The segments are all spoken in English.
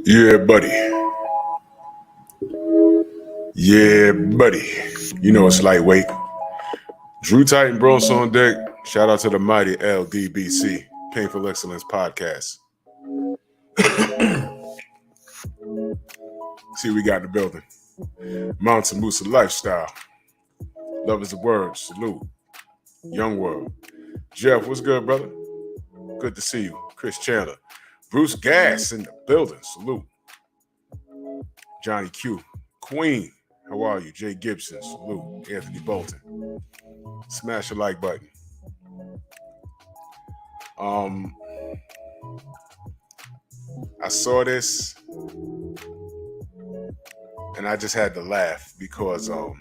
Yeah, buddy. Yeah, buddy. You know it's lightweight. Drew Titan Bros on deck. Shout out to the mighty LDBC, Painful Excellence Podcast. See what we got in the building. Mountain Musa Lifestyle. Love is a word. Salute. Young World. Jeff, what's good, brother? Good to see you. Chris Chandler. Bruce Gass in the building. Salute. Johnny Q. Queen. How are you? Jay Gibson. Salute. Anthony Bolton. Smash the like button. I saw this and I just had to laugh because I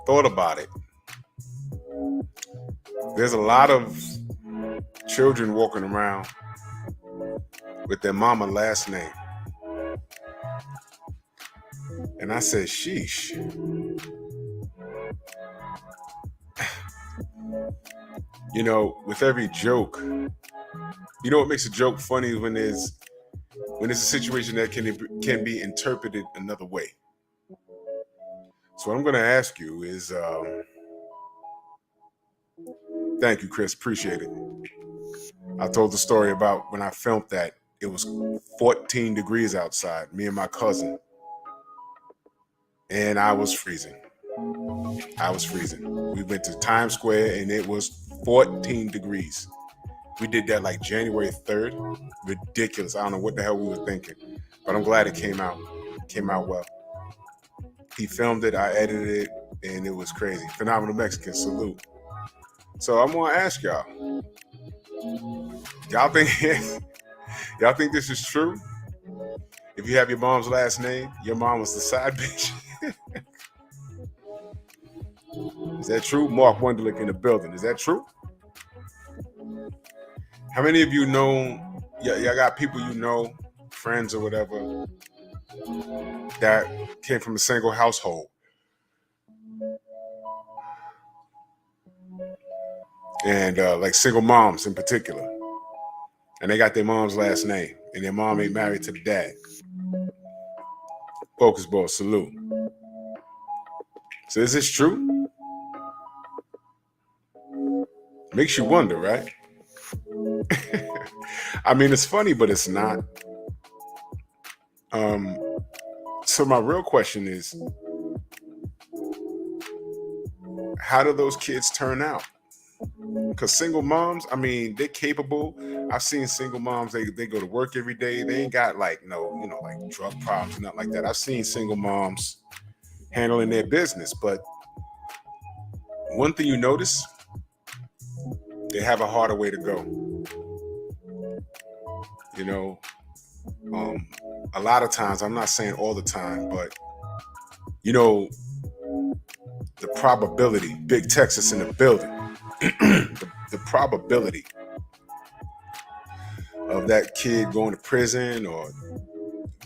thought about it. There's a lot of children walking around with their mama last name. And I said, sheesh. You know, with every joke, you know what makes a joke funny when there's a situation that can be interpreted another way. So what I'm going to ask you is, thank you, Chris. Appreciate it. I told the story about when I filmed that it was 14 degrees outside, me and my cousin, and I was freezing. We went to Times Square and it was 14 degrees. We did that like January 3rd. Ridiculous. I don't know what the hell we were thinking, but I'm glad it came out. It came out well. He filmed it, I edited it, and it was crazy. Phenomenal Mexican, salute. So I'm gonna ask y'all think this is true? If you have your mom's last name, your mom was the side bitch. Is that true? Mark Wunderlich in the building. Is that true? How many of you know, y'all got people you know, friends or whatever, that came from a single household? And like single moms in particular. And they got their mom's last name. And their mom ain't married to the dad. Focus ball, salute. So is this true? Makes you wonder, right? I mean, it's funny, but it's not. So my real question is, how do those kids turn out? Because single moms, I mean, they're capable. I've seen single moms, they go to work every day. They ain't got like drug problems, nothing like that. I've seen single moms handling their business. But one thing you notice, they have a harder way to go. You know, a lot of times, I'm not saying all the time, but you know, the probability, Big Texas in the building, the probability of that kid going to prison or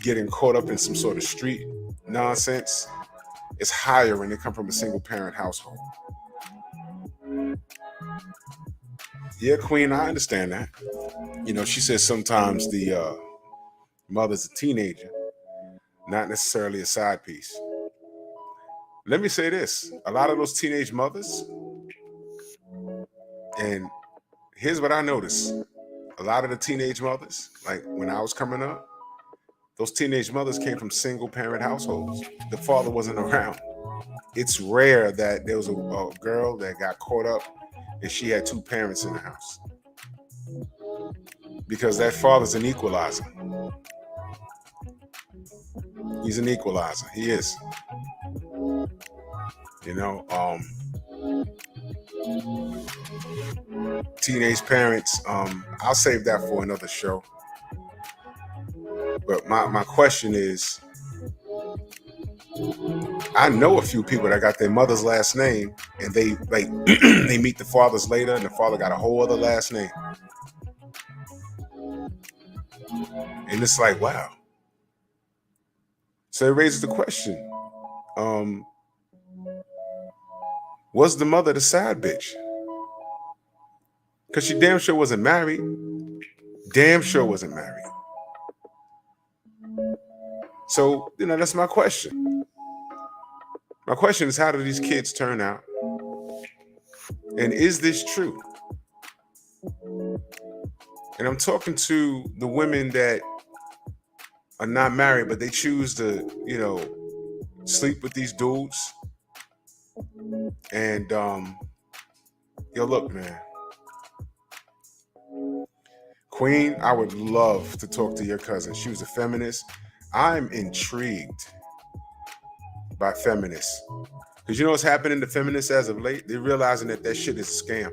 getting caught up in some sort of street nonsense is higher when they come from a single parent household. Yeah, Queen, I understand that. You know, she says sometimes the mother's a teenager, not necessarily a side piece. Let me say this. A lot of those teenage mothers, and here's what I noticed. A lot of the teenage mothers, like when I was coming up, those teenage mothers came from single parent households. The father wasn't around. It's rare that there was a girl that got caught up and she had two parents in the house. Because that father's an equalizer. He's an equalizer. He is. You know, teenage parents, I'll save that for another show. But my question is, I know a few people that got their mother's last name and they like they meet the fathers later and the father got a whole other last name. And it's like, wow. So it raises the question, was the mother the side bitch? Because she damn sure wasn't married. damn sure wasn't married. So, that's my question. My question is, how do these kids turn out? And is this true? And I'm talking to the women that are not married, but they choose to, sleep with these dudes. And look, man. Queen, I would love to talk to your cousin. She was a feminist. I'm intrigued by feminists. Because you know what's happening to feminists as of late? They're realizing that shit is a scam.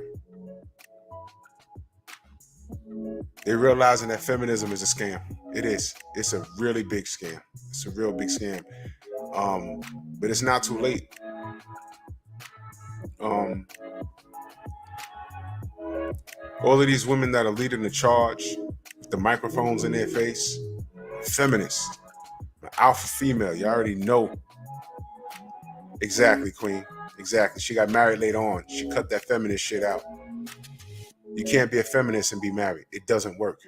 They're realizing that feminism is a scam. It is. It's a really big scam. It's a real big scam. But it's not too late. All of these women that are leading the charge, with the microphones in their face, feminists, alpha female, you already know. Exactly, Queen. Exactly. She got married later on. She cut that feminist shit out. You can't be a feminist and be married. It doesn't work.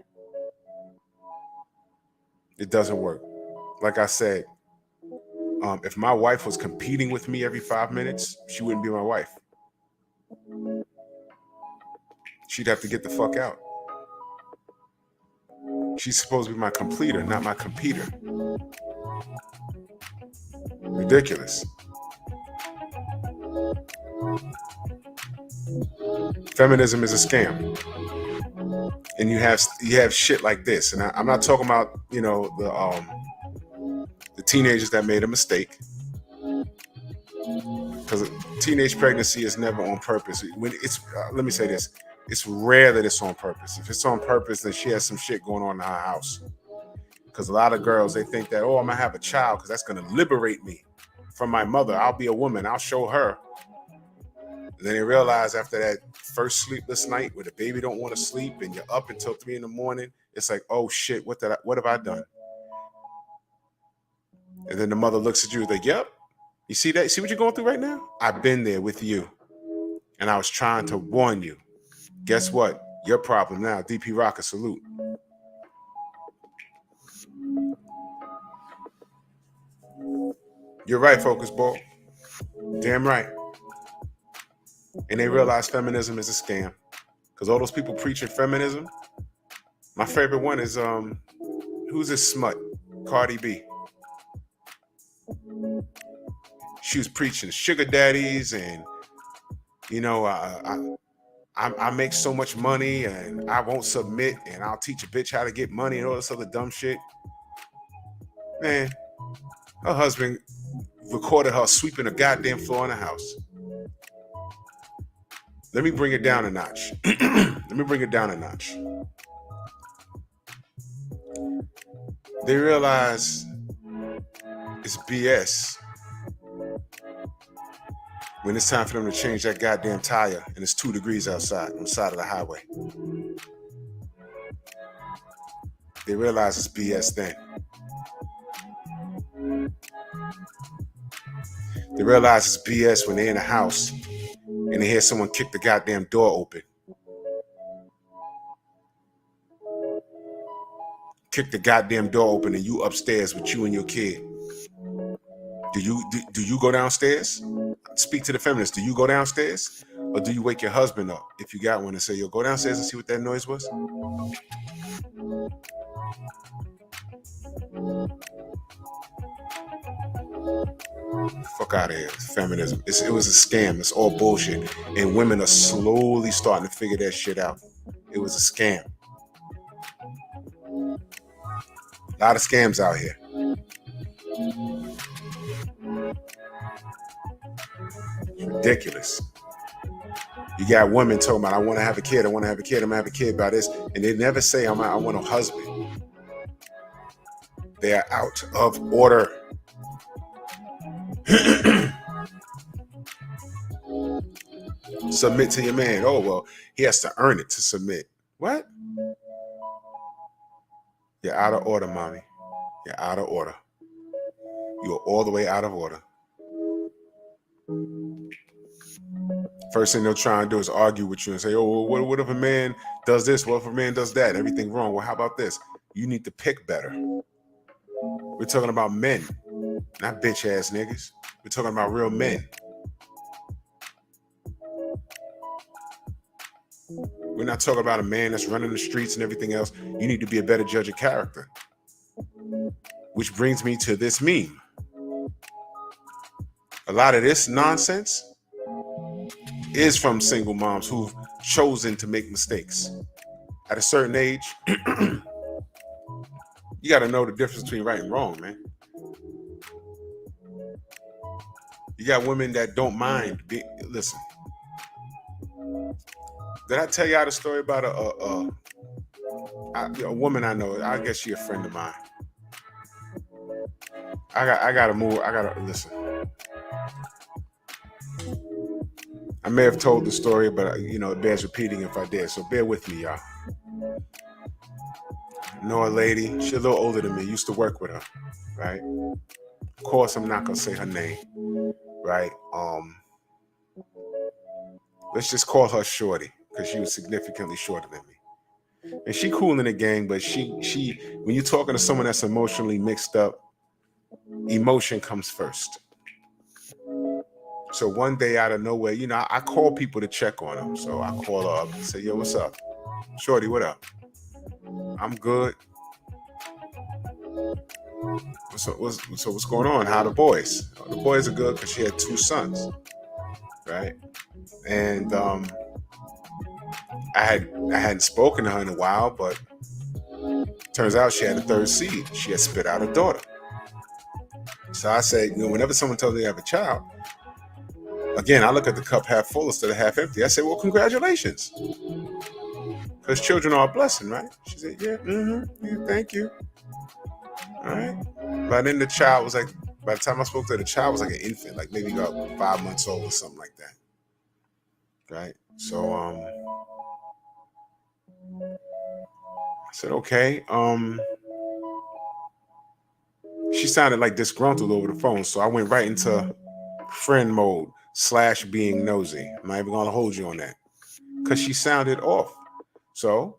It doesn't work. Like I said, if my wife was competing with me every 5 minutes, she wouldn't be my wife. She'd have to get the fuck out. She's supposed to be my completer, not my competer. Ridiculous. Feminism is a scam. And you have shit like this. And I'm not talking about, the teenagers that made a mistake. Because teenage pregnancy is never on purpose. When let me say this. It's rare that it's on purpose. If it's on purpose, then she has some shit going on in her house. Because a lot of girls, they think that, I'm going to have a child because that's going to liberate me from my mother. I'll be a woman. I'll show her. And then they realize after that first sleepless night where the baby don't want to sleep and you're up until 3 a.m, it's like, oh shit, what have I done? And then the mother looks at you like, yep. You see that? See what you're going through right now? I've been there with you. And I was trying to warn you. Guess what? Your problem now. DP Rocker, salute. You're right, Focus Ball. Damn right. And they realize feminism is a scam. Because all those people preaching feminism, my favorite one is, who's this smut? Cardi B. She was preaching sugar daddies and, I make so much money and I won't submit and I'll teach a bitch how to get money and all this other dumb shit. Man, her husband recorded her sweeping a goddamn floor in the house. Let me bring it down a notch. They realize it's BS when it's time for them to change that goddamn tire and it's 2 degrees outside on the side of the highway. They realize it's BS then. They realize it's BS when they're in a house and they hear someone kick the goddamn door open. Kick the goddamn door open and you upstairs with you and your kid. Do you go downstairs? Speak to the feminists. Do you go downstairs? Or do you wake your husband up if you got one and say, yo, go downstairs and see what that noise was? Fuck out of here. Feminism. It was a scam. It's all bullshit. And women are slowly starting to figure that shit out. It was a scam. A lot of scams out here. It's ridiculous. You got women talking about, I want to have a kid, I'm going to have a kid by this. And they never say, I want a husband. They are out of order. Submit to your man. Oh, well, he has to earn it to submit. What? You're out of order, mommy. You're out of order. You're all the way out of order. First thing they'll try and do is argue with you and say, oh, well, what if a man does this? What if a man does that? Everything wrong. Well, how about this? You need to pick better. We're talking about men, not bitch ass niggas. We're talking about real men. We're not talking about a man that's running the streets and everything else. You need to be a better judge of character. Which brings me to this meme. A lot of this nonsense is from single moms who've chosen to make mistakes. At a certain age, you got to know the difference between right and wrong, man. You got women that don't mind. Listen, did I tell y'all the story about a woman I know? I guess she a friend of mine. I gotta move. I gotta listen. I may have told the story, but it bears repeating if I did. So bear with me, y'all. I know a lady. She's a little older than me. Used to work with her, right? Of course, I'm not gonna say her name, right? Let's just call her Shorty because she was significantly shorter than me. And she cool in the gang, but she when you're talking to someone that's emotionally mixed up, emotion comes first. So one day out of nowhere, I call people to check on them. So I call her up and say, yo, what's up? Shorty, what up? I'm good. So what's going on? How the boys? The boys are good because she had 2 sons, right? And I hadn't spoken to her in a while, but turns out she had a 3rd seed. She had spit out a daughter. So I say, whenever someone tells me they have a child, again, I look at the cup half full instead of half empty. I say, well, congratulations. Because children are a blessing, right? She said, yeah, thank you. All right. But then the child was like, by the time I spoke to her, the child was like an infant, like maybe about 5 months old or something like that. Right. So I said, okay. She sounded like disgruntled over the phone. So I went right into friend mode / being nosy. I'm not even going to hold you on that. Because she sounded off. So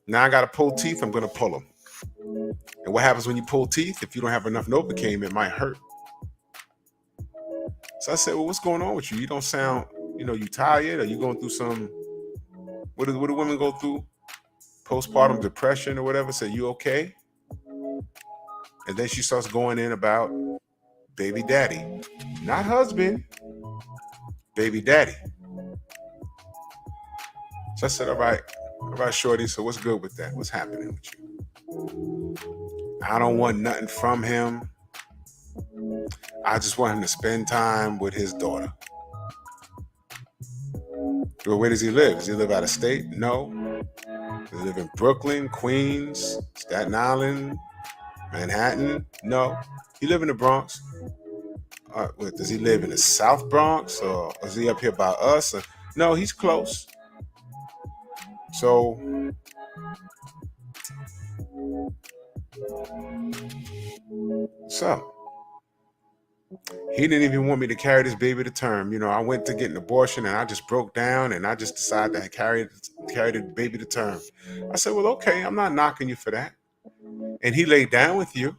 now I got to pull teeth. I'm going to pull them. And what happens when you pull teeth? If you don't have enough Novocaine, it might hurt. So I said, well, what's going on with you? You don't sound, you tired? Are you going through some, what do women go through? Postpartum depression or whatever. Say, you okay? And then she starts going in about baby daddy. Not husband, baby daddy. So I said, all right, Shorty, so what's good with that? What's happening with you? I don't want nothing from him. I just want him to spend time with his daughter. Well, where does he live? Does he live out of state? No. Does he live in Brooklyn, Queens, Staten Island, Manhattan? No. He live in the Bronx. Does he live in the South Bronx, or is he up here by us? No, he's close. So he didn't even want me to carry this baby to term. I went to get an abortion and I just broke down and I just decided to carry the baby to term. I said, well, okay, I'm not knocking you for that. And he laid down with you,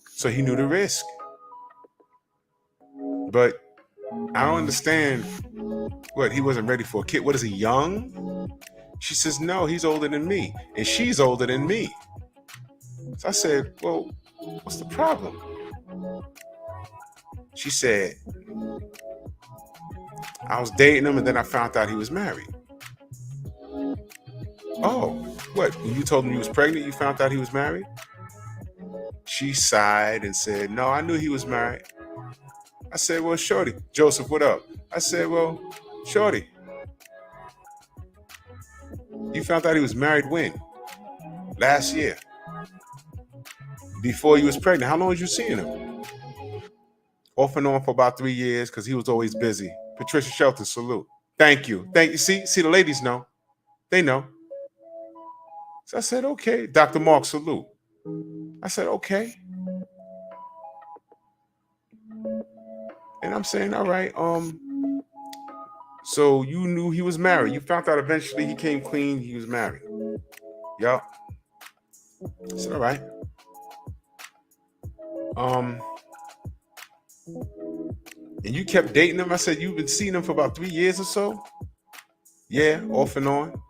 so he knew the risk. But I don't understand what he wasn't ready for a kid. What is he, young? She says, no, he's older than me. And she's older than me. So I said, well, what's the problem? She said, I was dating him and then I found out he was married. Oh, what? When you told him you was pregnant, you found out he was married? She sighed and said, no, I knew he was married. I said, well, Shorty, Joseph, what up? I said, well, Shorty, you found out he was married when? Last year. Before you was pregnant. How long was you seeing him? Off and on for about 3 years because he was always busy. Patricia Shelton, salute. Thank you. See, the ladies know. They know. So I said, okay. Dr. Mark, salute. I said, okay. And I'm saying, all right, So you knew he was married. You found out eventually he came clean. He was married. Yup. I said, all right. And you kept dating him. I said, you've been seeing him for about 3 years or so. Yeah, off and on.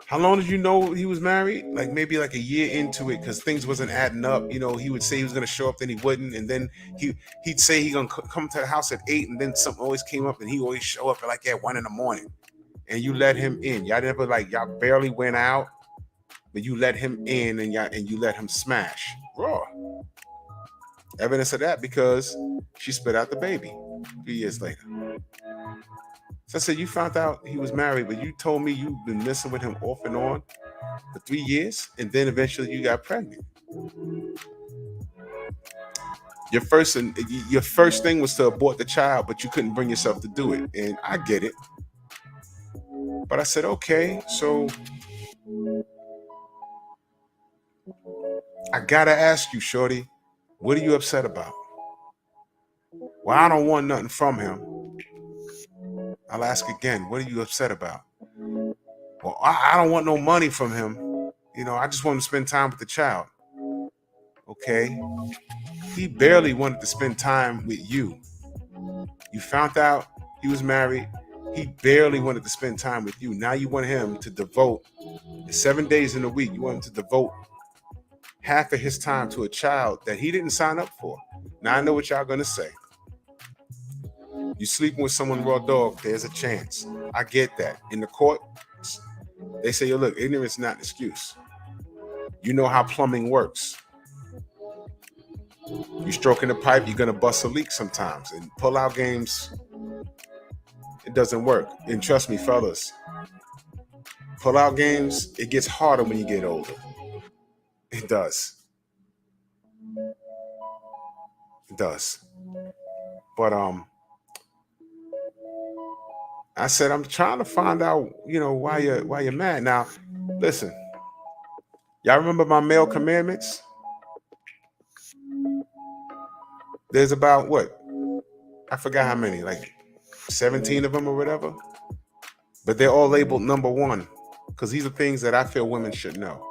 How long did you know he was married? Like maybe like a year into it, because things wasn't adding up. You know, he would say he was gonna show up, then he wouldn't, and then he'd say he gonna come to the house at 8, and then something always came up, and he always show up like at 1 a.m. And you let him in. Y'all never y'all barely went out, but you let him in, and you let him smash raw. Evidence of that because she spit out the baby 3 years later. So I said, you found out he was married, but you told me you've been messing with him off and on for 3 years, and then eventually you got pregnant. Your first thing was to abort the child, but you couldn't bring yourself to do it. And I get it. But I said, okay, so I gotta ask you, shorty, what are you upset about? Well, I don't want nothing from him. I'll ask again, what are you upset about? Well, I don't want no money from him. You know, I just want to spend time with the child. Okay. He barely wanted to spend time with you. You found out he was married. He barely wanted to spend time with you. Now you want him to devote 7 days in a week. You want him to devote half of his time to a child that he didn't sign up for. Now I know what y'all gonna say. You sleeping with someone raw dog, there's a chance. I get that. In the court, they say, yo, look, ignorance is not an excuse. You know how plumbing works. You stroking the pipe, you're gonna bust a leak sometimes. And pull-out games, it doesn't work. And trust me, fellas, pull-out games, it gets harder when you get older. It does. It does. But I said, I'm trying to find out, why you're mad. Now, listen, y'all remember my male commandments? There's about what? I forgot how many, like 17 of them or whatever. But they're all labeled number 1 because these are things that I feel women should know.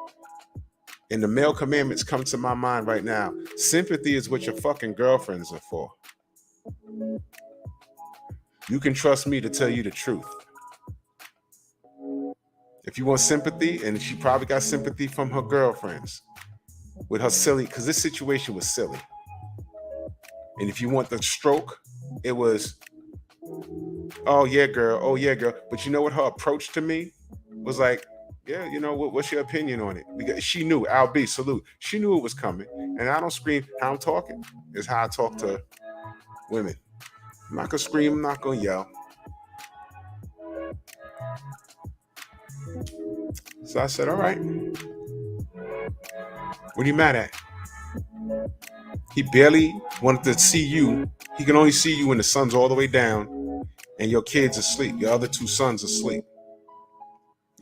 And the male commandments come to my mind right now. Sympathy is what your fucking girlfriends are for. You can trust me to tell you the truth. If you want sympathy, and she probably got sympathy from her girlfriends with her silly, because this situation was silly. And if you want the stroke, it was, oh yeah, girl. But you know what her approach to me was like? Yeah, what's your opinion on it? Because she knew, salute. She knew it was coming. And I don't scream. How I'm talking is how I talk to women. I'm not gonna scream, I'm not gonna yell. So I said, all right. What are you mad at? He barely wanted to see you. He can only see you when the sun's all the way down and your kids are asleep. Your other 2 sons are asleep.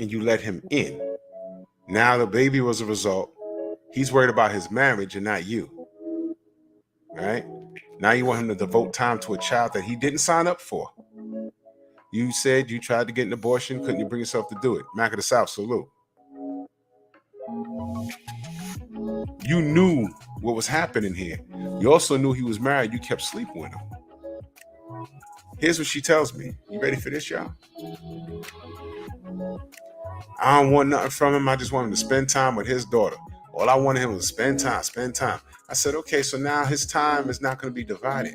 And you let him in. Now the baby was a result. He's worried about his marriage and not you. All right? Now you want him to devote time to a child that he didn't sign up for. You said you tried to get an abortion. Couldn't you bring yourself to do it? Mac of the South, salute. You knew what was happening here. You also knew he was married. You kept sleeping with him. Here's what she tells me. You ready for this, y'all? I don't want nothing from him. I just want him to spend time with his daughter. All I wanted him was spend time. I said, okay, so now his time is not going to be divided.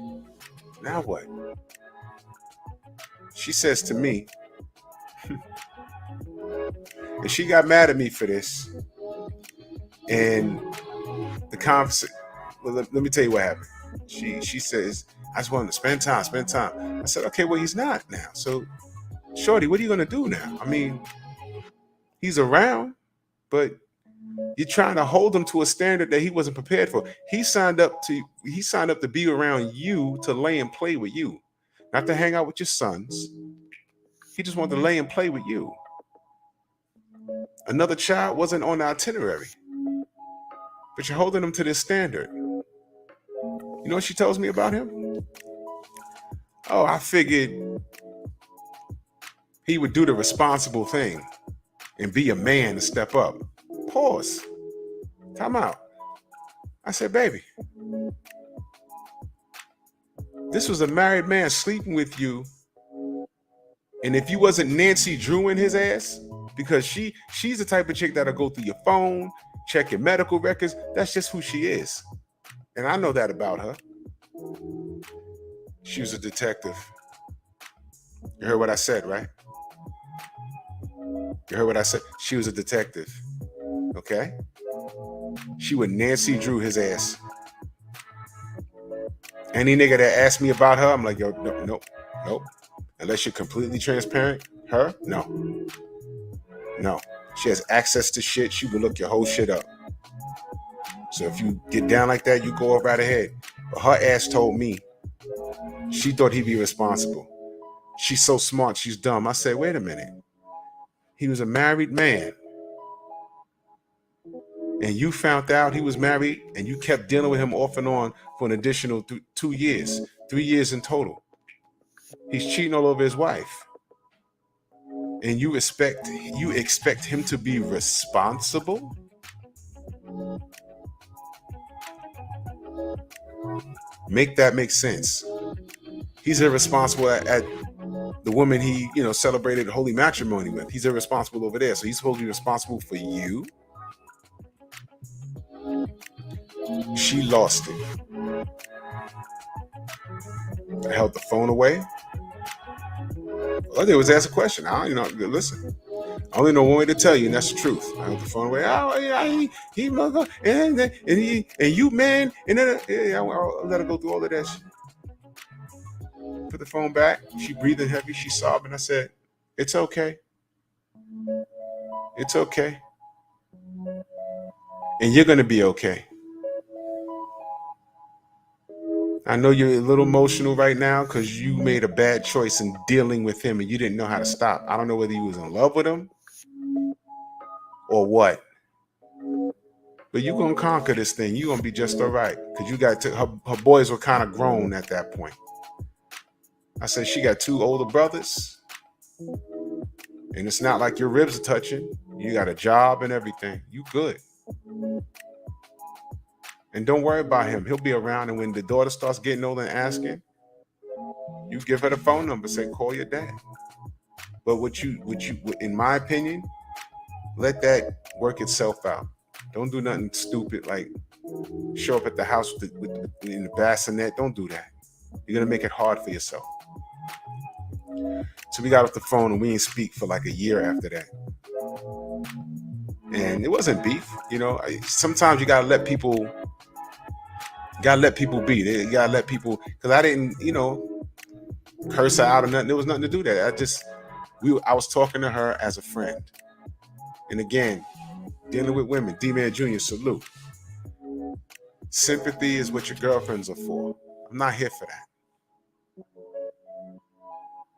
Now what? She says to me, and she got mad at me for this. And the conversation, well, let me tell you what happened. She says, I just want him to spend time. I said, okay, well, he's not now. So, shorty, what are you going to do now? I mean, he's around, but you're trying to hold him to a standard that he wasn't prepared for. He signed up to be around you, to lay and play with you, not to hang out with your sons. He just wanted to lay and play with you. Another child wasn't on the itinerary, but you're holding him to this standard. You know what she tells me about him? Oh, I figured he would do the responsible thing and be a man to step up. Pause. Time out. I said, baby, this was a married man sleeping with you. And if you wasn't Nancy Drew in his ass, because she's the type of chick that'll go through your phone, check your medical records. That's just who she is. And I know that about her. She was a detective. You heard what I said, right? You heard what I said? She was a detective. Okay? She would Nancy Drew his ass. Any nigga that asked me about her, I'm like, yo, nope. Unless you're completely transparent. Her? No. She has access to shit. She will look your whole shit up. So if you get down like that, you go up right ahead. But her ass told me she thought he'd be responsible. She's so smart, she's dumb. I said, wait a minute. He was a married man. And you found out he was married and you kept dealing with him off and on for an additional 2 years, 3 years in total. He's cheating all over his wife. And you expect him to be responsible? Make that make sense. He's irresponsible at the woman he, celebrated holy matrimony with. He's irresponsible over there. So he's supposed to be responsible for you? She lost it. I held the phone away. All I did was ask a question. Listen. I only know one way to tell you, and that's the truth. I held the phone away. Oh, yeah, he and you, man, and then I'll let her go through all of that shit. Put the phone back. She breathing heavy. She sobbing. I said, "It's okay. It's okay, and you're gonna be okay." I know you're a little emotional right now because you made a bad choice in dealing with him and you didn't know how to stop. I don't know whether you was in love with him or what. But you're going to conquer this thing. You're going to be just all right. Because you got her boys were kind of grown at that point. I said, she got 2 older brothers. And it's not like your ribs are touching. You got a job and everything. You good. And don't worry about him. He'll be around. And when the daughter starts getting older and asking, you give her the phone number. Say, call your dad. But what you, in my opinion, let that work itself out. Don't do nothing stupid like show up at the house in the bassinet. Don't do that. You're going to make it hard for yourself. So we got off the phone and we didn't speak for like a year after that. And it wasn't beef. Sometimes you got to let people be. You got to let people, because I didn't, curse her out or nothing. There was nothing to do that. I was talking to her as a friend. And again, dealing with women, D-Man Jr., salute. Sympathy is what your girlfriends are for. I'm not here for that.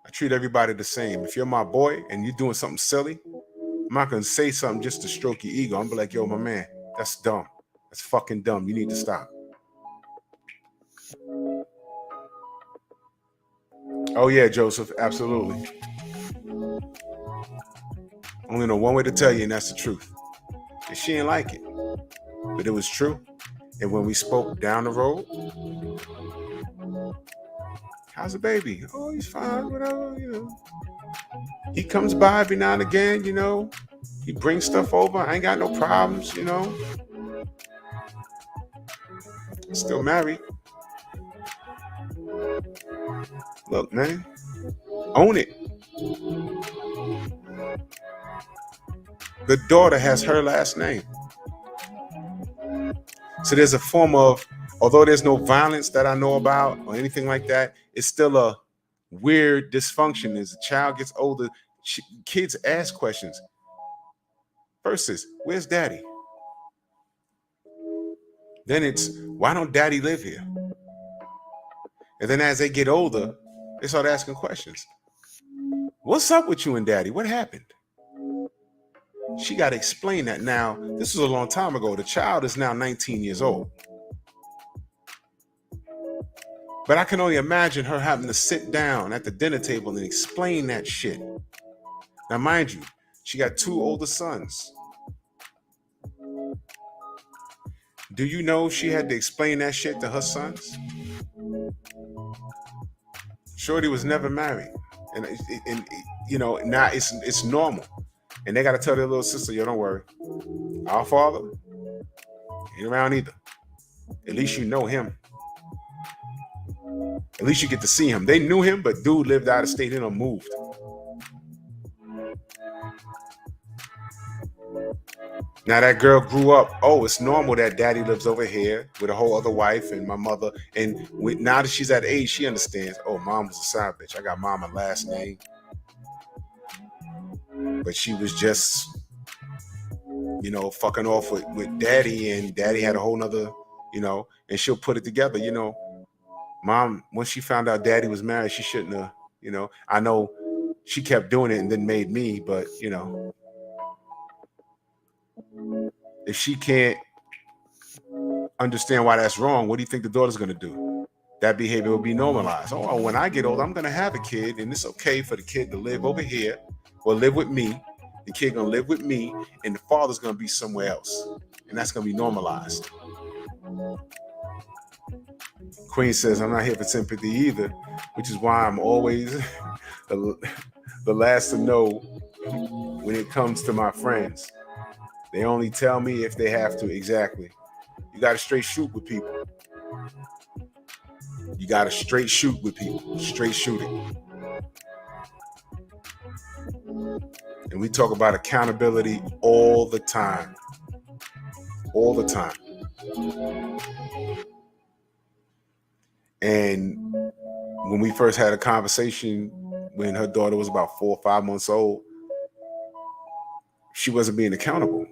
I treat everybody the same. If you're my boy and you're doing something silly, I'm not going to say something just to stroke your ego. I'm going to be like, yo, my man, that's dumb. That's fucking dumb. You need to stop. Oh, yeah, Joseph, absolutely. Only know one way to tell you, and that's the truth. And she didn't like it. But it was true. And when we spoke down the road, how's the baby? Oh, he's fine, whatever, He comes by every now and again, He brings stuff over. I ain't got no problems, Still married. Look, man, own it. The daughter has her last name. So there's a form of, although there's no violence that I know about or anything like that, it's still a weird dysfunction. As a child gets older, kids ask questions. First is, where's daddy? Then it's, why don't daddy live here? And then as they get older, they start asking questions. What's up with you and daddy? What happened? She got to explain that. Now, this was a long time ago. The child is now 19 years old. But I can only imagine her having to sit down at the dinner table and explain that shit. Now, mind you, she got 2 older sons. Do you know she had to explain that shit to her sons? Shorty was never married, and you know now it's normal, and they got to tell their little sister, "Yo, don't worry, our father ain't around either. At least you know him. At least you get to see him." They knew him, but dude lived out of state. He done moved. Now that girl grew up. Oh, it's normal that daddy lives over here with a whole other wife and my mother. And now that she's at age, she understands. Oh, mom was a side bitch. I got mama last name, but she was just, you know, fucking off with daddy, and daddy had a whole nother, you know. And she'll put it together. You know, mom, once she found out daddy was married, she shouldn't have. You know, I know she kept doing it and then made me, but you know, if she can't understand why that's wrong, what do you think the daughter's going to do? That behavior will be normalized. Oh, when I get old, I'm going to have a kid, and it's okay for the kid to live over here or live with me. The kid going to live with me, and the father's going to be somewhere else, and that's going to be normalized. Queen says, I'm not here for sympathy either, which is why I'm always the last to know when it comes to my friends. They only tell me if they have to. Exactly. You got to straight shoot with people. You got to straight shoot with people. Straight shooting. And we talk about accountability all the time. All the time. And when we first had a conversation when her daughter was about 4 or 5 months old, she wasn't being accountable.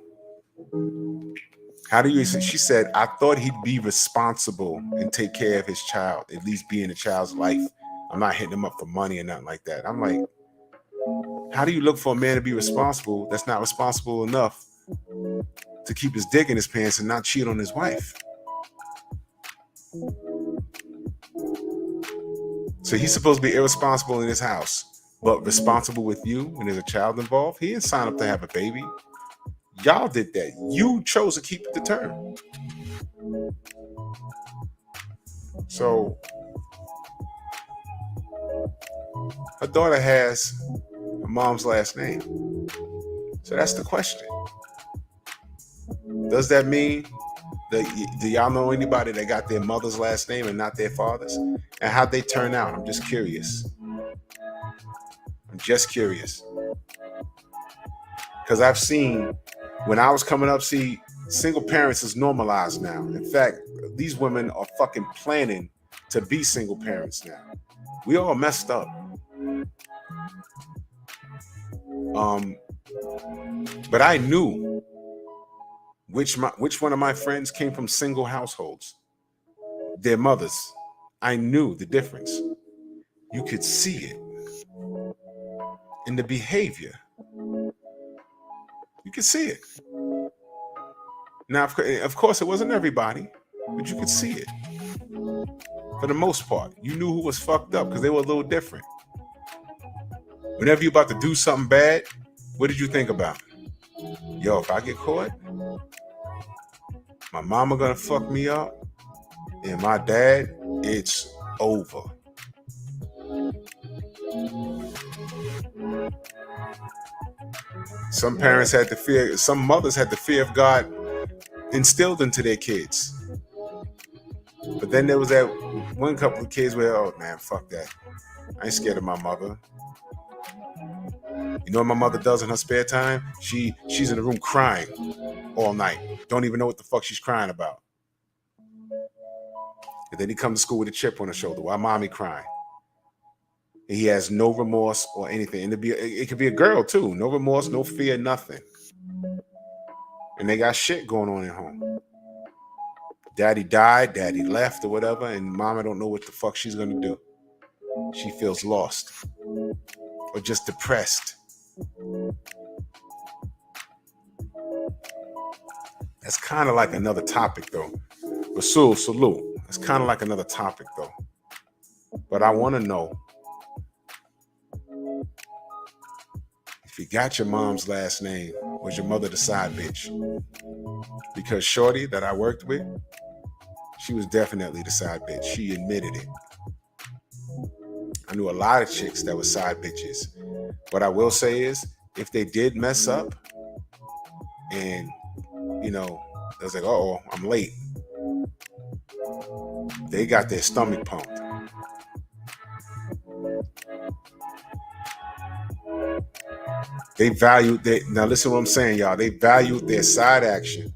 How do you? She said, I thought he'd be responsible and take care of his child, at least be in the child's life. I'm not hitting him up for money or nothing like that. I'm like, how do you look for a man to be responsible that's not responsible enough to keep his dick in his pants and not cheat on his wife? So he's supposed to be irresponsible in his house, but responsible with you when there's a child involved? He didn't sign up to have a baby. Y'all did that. You chose to keep it the term. So her daughter has her mom's last name. So that's the question. Does that mean that, do y'all know anybody that got their mother's last name and not their father's? And how'd they turn out? I'm just curious. Because I've seen, when I was coming up, see, single parents is normalized now. In fact, these women are fucking planning to be single parents now. We all messed up. But I knew which one of my friends came from single households. Their mothers. I knew the difference. You could see it in the behavior. You could see it. Now, of course, it wasn't everybody, but you could see it. For the most part, you knew who was fucked up because they were a little different. Whenever you're about to do something bad, what did you think about? Yo, if I get caught, my mama gonna fuck me up, and my dad, it's over. Some parents had the fear, some mothers had the fear of God instilled into their kids. But then there was that one couple of kids where, oh man, fuck that. I ain't scared of my mother. You know what my mother does in her spare time? She's in the room crying all night. Don't even know what the fuck she's crying about. And then he comes to school with a chip on his shoulder. Why mommy crying? And he has no remorse or anything. And it could be a girl too. No remorse, no fear, nothing. And they got shit going on at home. Daddy died, daddy left or whatever, and mama don't know what the fuck she's gonna do. She feels lost or just depressed. That's kind of like another topic though. Rasul, salute. It's kind of like another topic though. But I want to know if you got your mom's last name, was your mother the side bitch? Because Shorty that I worked with, she was definitely the side bitch. She admitted it. I knew a lot of chicks that were side bitches. What I will say is, if they did mess up and, you know, it was like, uh-oh, I'm late, they got their stomach pumped. They valued their, now listen to what I'm saying, y'all. They valued their side action,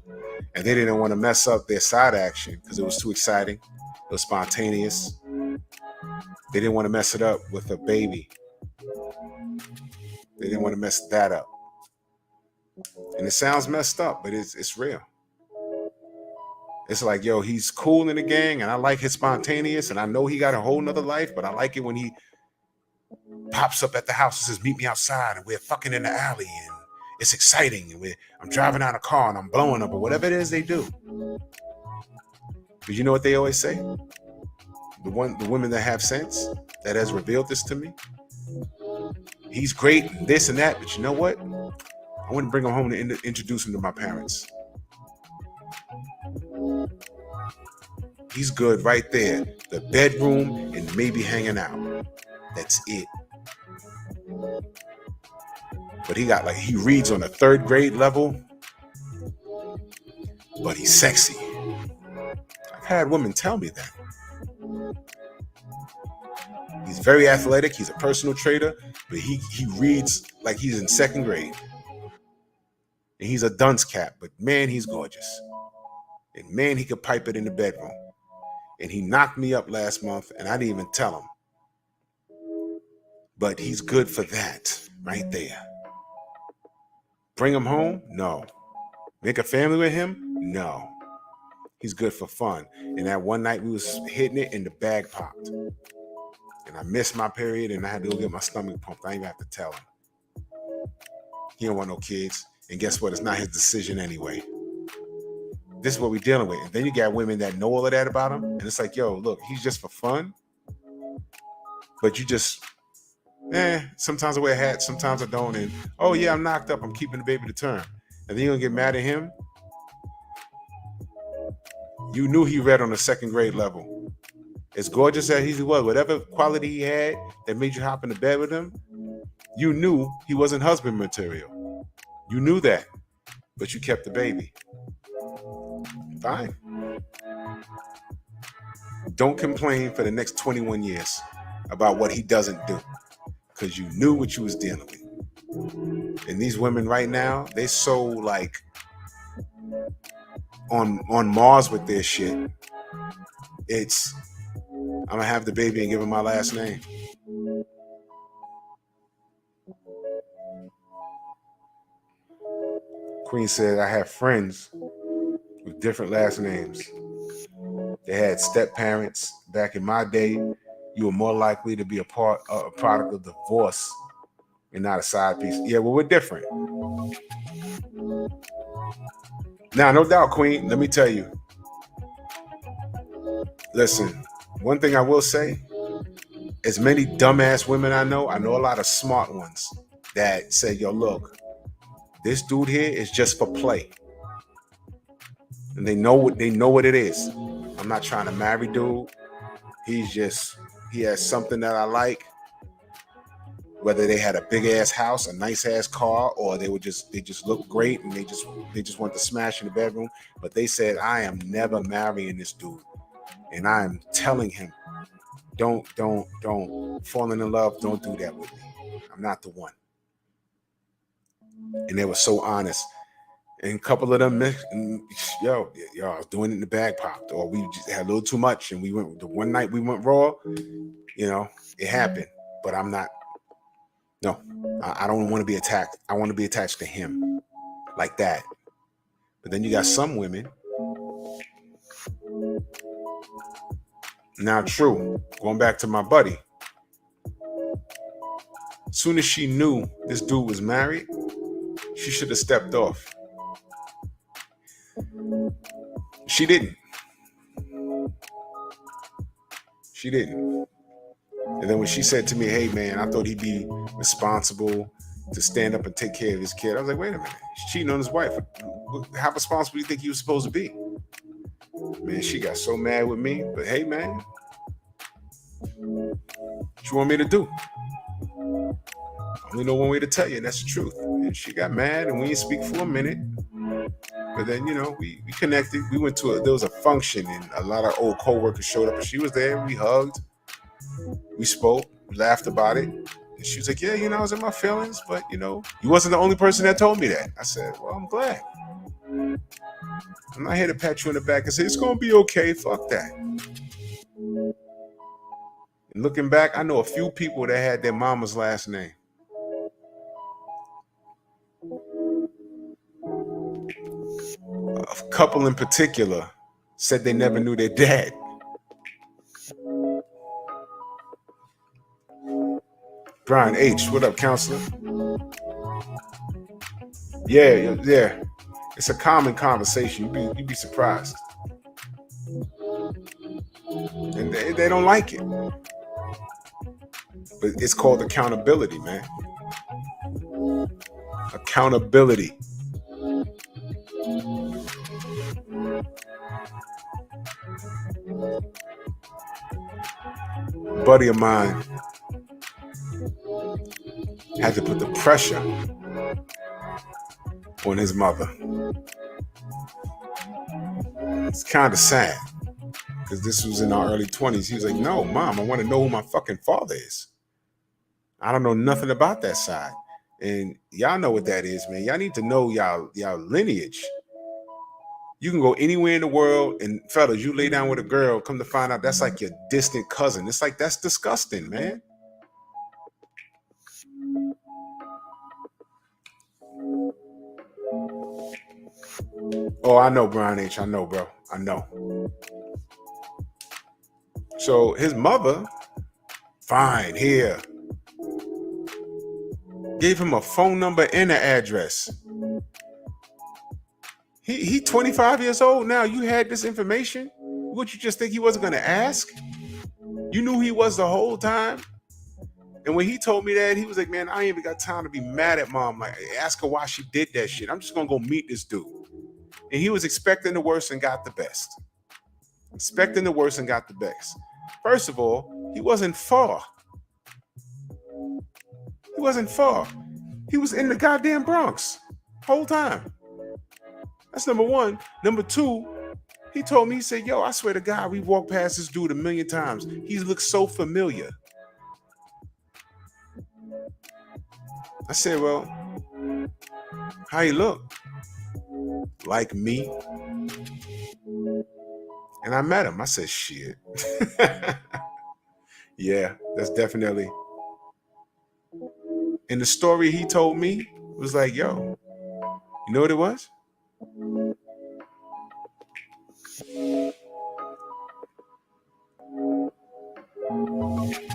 and they didn't want to mess up their side action because it was too exciting. It was spontaneous. They didn't want to mess it up with a baby. They didn't want to mess that up. And it sounds messed up, but it's real. It's like, yo, he's cool in the gang, and I like his spontaneous, and I know he got a whole nother life, but I like it when he pops up at the house and says, meet me outside, and we're fucking in the alley, and it's exciting, and I'm driving out a car, and I'm blowing up, or whatever it is they do. Because you know what they always say? The women that have sense, that has revealed this to me, he's great, and this and that, but you know what? I wouldn't bring him home to introduce him to my parents. He's good right there. The bedroom and maybe hanging out. That's it. But he reads on a 3rd grade level, but he's sexy. I've had women tell me that. He's very athletic. He's a personal trainer, but he reads like he's in 2nd grade. And he's a dunce cap, but man, he's gorgeous. And man, he could pipe it in the bedroom. And he knocked me up last month, and I didn't even tell him. But he's good for that right there. Bring him home? No. Make a family with him? No. He's good for fun. And that one night we was hitting it and the bag popped. And I missed my period and I had to go get my stomach pumped. I didn't even have to tell him. He don't want no kids. And guess what? It's not his decision anyway. This is what we're dealing with. And then you got women that know all of that about him. And it's like, yo, look, he's just for fun. But you just, sometimes I wear hats, sometimes I don't. And, oh, yeah, I'm knocked up. I'm keeping the baby to term. And then you're going to get mad at him. You knew he read on a 2nd grade level. As gorgeous as he was, whatever quality he had that made you hop into bed with him, you knew he wasn't husband material. You knew that. But you kept the baby. Fine. Don't complain for the next 21 years about what he doesn't do. Because you knew what you was dealing with. And these women right now, they so like on Mars with their shit. It's, I'm gonna have the baby and give him my last name. Queen said, I have friends with different last names. They had step parents. Back in my day, you were more likely to be a product of divorce and not a side piece. Yeah, well, we're different. Now, no doubt, Queen, let me tell you. Listen, one thing I will say, as many dumbass women I know a lot of smart ones that say, yo, look, this dude here is just for play. And they know what it is. I'm not trying to marry dude. He has something that I like. Whether they had a big ass house, a nice ass car, or they just look great and they just want to smash in the bedroom. But they said, I am never marrying this dude. And I am telling him, don't falling in love. Don't do that with me. I'm not the one. And they were so honest. And a couple of them, yo, I was doing it in the bag popped, or we just had a little too much, and we went the one night we went raw. You know, it happened. But I'm not. No, I don't want to be attacked. I want to be attached to him, like that. But then you got some women. Now, true. Going back to my buddy. As soon as she knew this dude was married, she should have stepped off. She didn't. And then when she said to me, hey man, I thought he'd be responsible to stand up and take care of his kid. I was like, wait a minute, he's cheating on his wife. How responsible do you think he was supposed to be? Man, she got so mad with me. But hey man, what you want me to do? I only know one way to tell you, and that's the truth. And she got mad and we didn't speak for a minute. But then, we connected. We went there was a function and a lot of old co-workers showed up and she was there. We hugged, we spoke, we laughed about it. And she was like, yeah, I was in my feelings, but you wasn't the only person that told me that. I said, well, I'm glad. I'm not here to pat you on the back and say, it's going to be okay. Fuck that. And looking back, I know a few people that had their mama's last name. A couple in particular said they never knew their dad. Brian H., what up, counselor? Yeah. It's a common conversation. You'd be surprised. And they don't like it. But it's called accountability, man. Accountability. A buddy of mine had to put the pressure on his mother. It's kind of sad because this was in our early 20s. He was like, no, mom, I want to know who my fucking father is. I don't know nothing about that side. And y'all know what that is, man. Y'all need to know y'all lineage. You can go anywhere in the world and fellas, you lay down with a girl, come to find out that's like your distant cousin. It's like, that's disgusting, man. Oh, I know, Brian H. I know, bro. I know. So his mother, fine, here, gave him a phone number and an address. He 25 years old now. You had this information? Would you just think he wasn't going to ask? You knew he was the whole time? And when he told me that, he was like, man, I ain't even got time to be mad at mom. Like, ask her why she did that shit. I'm just going to go meet this dude. And he was expecting the worst and got the best. Expecting the worst and got the best. First of all, he wasn't far. He wasn't far. He was in the goddamn Bronx whole time. That's number one. Number two, he told me, he said, yo, I swear to God, we walked past this dude 1,000,000 times. He looks so familiar. I said, well, how you look? Like me? And I met him. I said, shit. Yeah, that's definitely. And the story he told me was like, yo, you know what it was?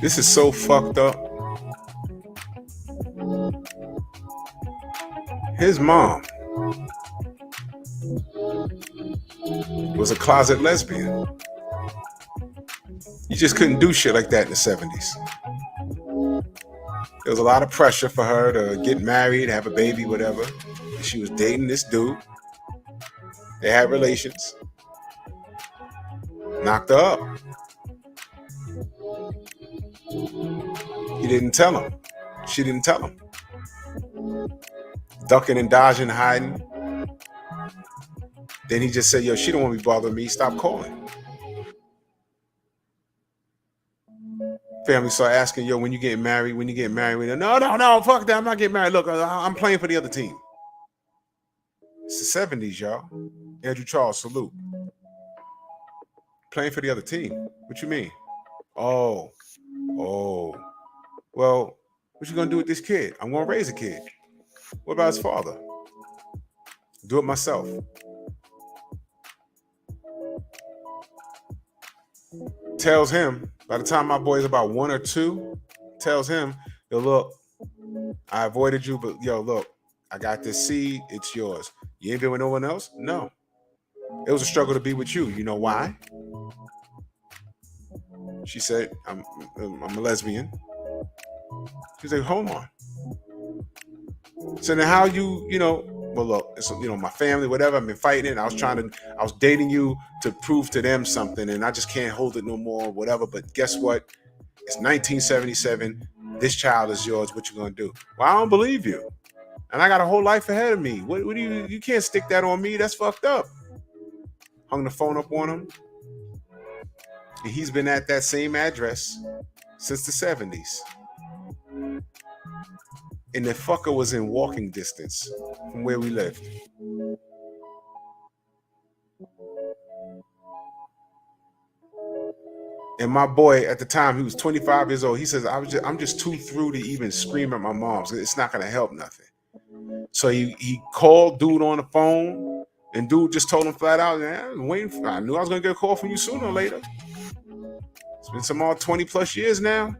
This is so fucked up. His mom was a closet lesbian. You just couldn't do shit like that in the 70s. There was a lot of pressure for her to get married, have a baby, whatever. And she was dating this dude. They had relations. Knocked her up. He didn't tell him. She didn't tell him. Ducking and dodging, hiding. Then he just said, yo, she don't want to be bothering me. Stop calling. Family started asking, yo, when you getting married? When you getting married? No, fuck that. I'm not getting married. Look, I'm playing for the other team. It's the 70s, y'all. Andrew Charles, salute. Playing for the other team. What you mean? Oh. Well, what you gonna do with this kid? I'm gonna raise a kid. What about his father? Do it myself. Tells him, by the time my boy's about 1 or 2, tells him, yo, look, I avoided you, but yo, look, I got this seed, it's yours. You ain't been with no one else? No. It was a struggle to be with you. You know why? She said, I'm a lesbian. She's like, hold on. So then how well, look, it's, my family, whatever, I've been fighting it. I was dating you to prove to them something, and I just can't hold it no more, whatever. But guess what? It's 1977. This child is yours. What you gonna do? Well, I don't believe you. And I got a whole life ahead of me. What do you can't stick that on me. That's fucked up. Hung the phone up on him. And he's been at that same address since the 70s. And the fucker was in walking distance from where we lived. And my boy at the time, he was 25 years old. He says, I'm just too through to even scream at my mom's. It's not gonna help nothing. So he called dude on the phone, and dude just told him flat out, man, I knew I was gonna get a call from you sooner or later. It's been some all 20 plus years now.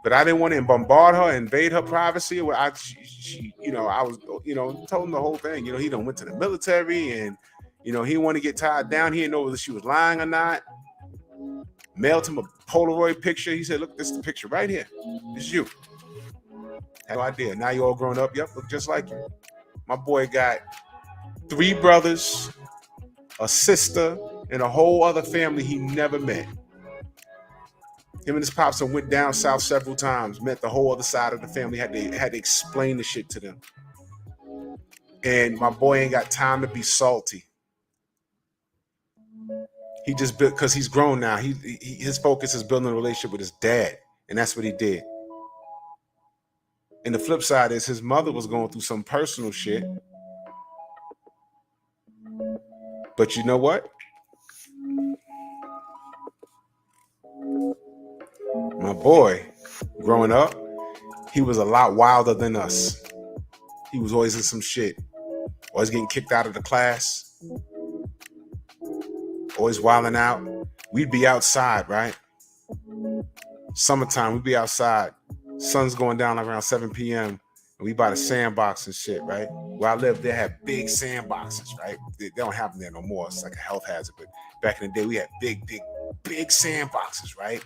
But I didn't want to bombard her, invade her privacy. I was, told him the whole thing. He done went to the military, and he didn't want to get tied down. He didn't know whether she was lying or not. Mailed him a Polaroid picture. He said, look, this is the picture right here. This is you. Had no idea. Now you all grown up. Yep, look just like you. My boy got 3 brothers, a sister, and a whole other family he never met. Him and his pops went down south several times, met the whole other side of the family, had to explain the shit to them. And my boy ain't got time to be salty. He just built, because he's grown now. His focus is building a relationship with his dad, and that's what he did. And the flip side is his mother was going through some personal shit. But you know what? My boy, growing up, he was a lot wilder than us. He was always in some shit. Always getting kicked out of the class. Always wilding out. We'd be outside, right? Summertime, we'd be outside. Sun's going down around 7 p.m. And we by the sandbox and shit, right? Where I lived, they had big sandboxes, right? They don't have them there no more. It's like a health hazard. But back in the day, we had big sandboxes, right?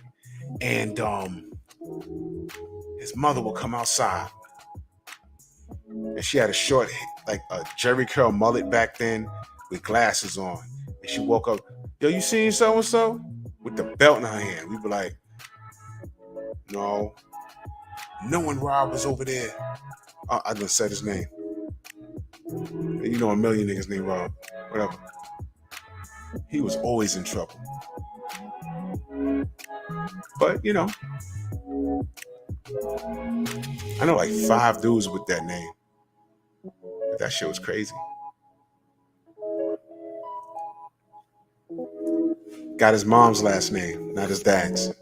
And his mother would come outside. And she had a short, like a Jerry curl mullet back then with glasses on. And she woke up, yo, you seen so-and-so? With the belt in her hand. We'd be like, no. Knowing Rob was over there. I just said his name. You know a million niggas named Rob. Whatever. He was always in trouble. But, I know like 5 dudes with that name. But that shit was crazy. Got his mom's last name, not his dad's.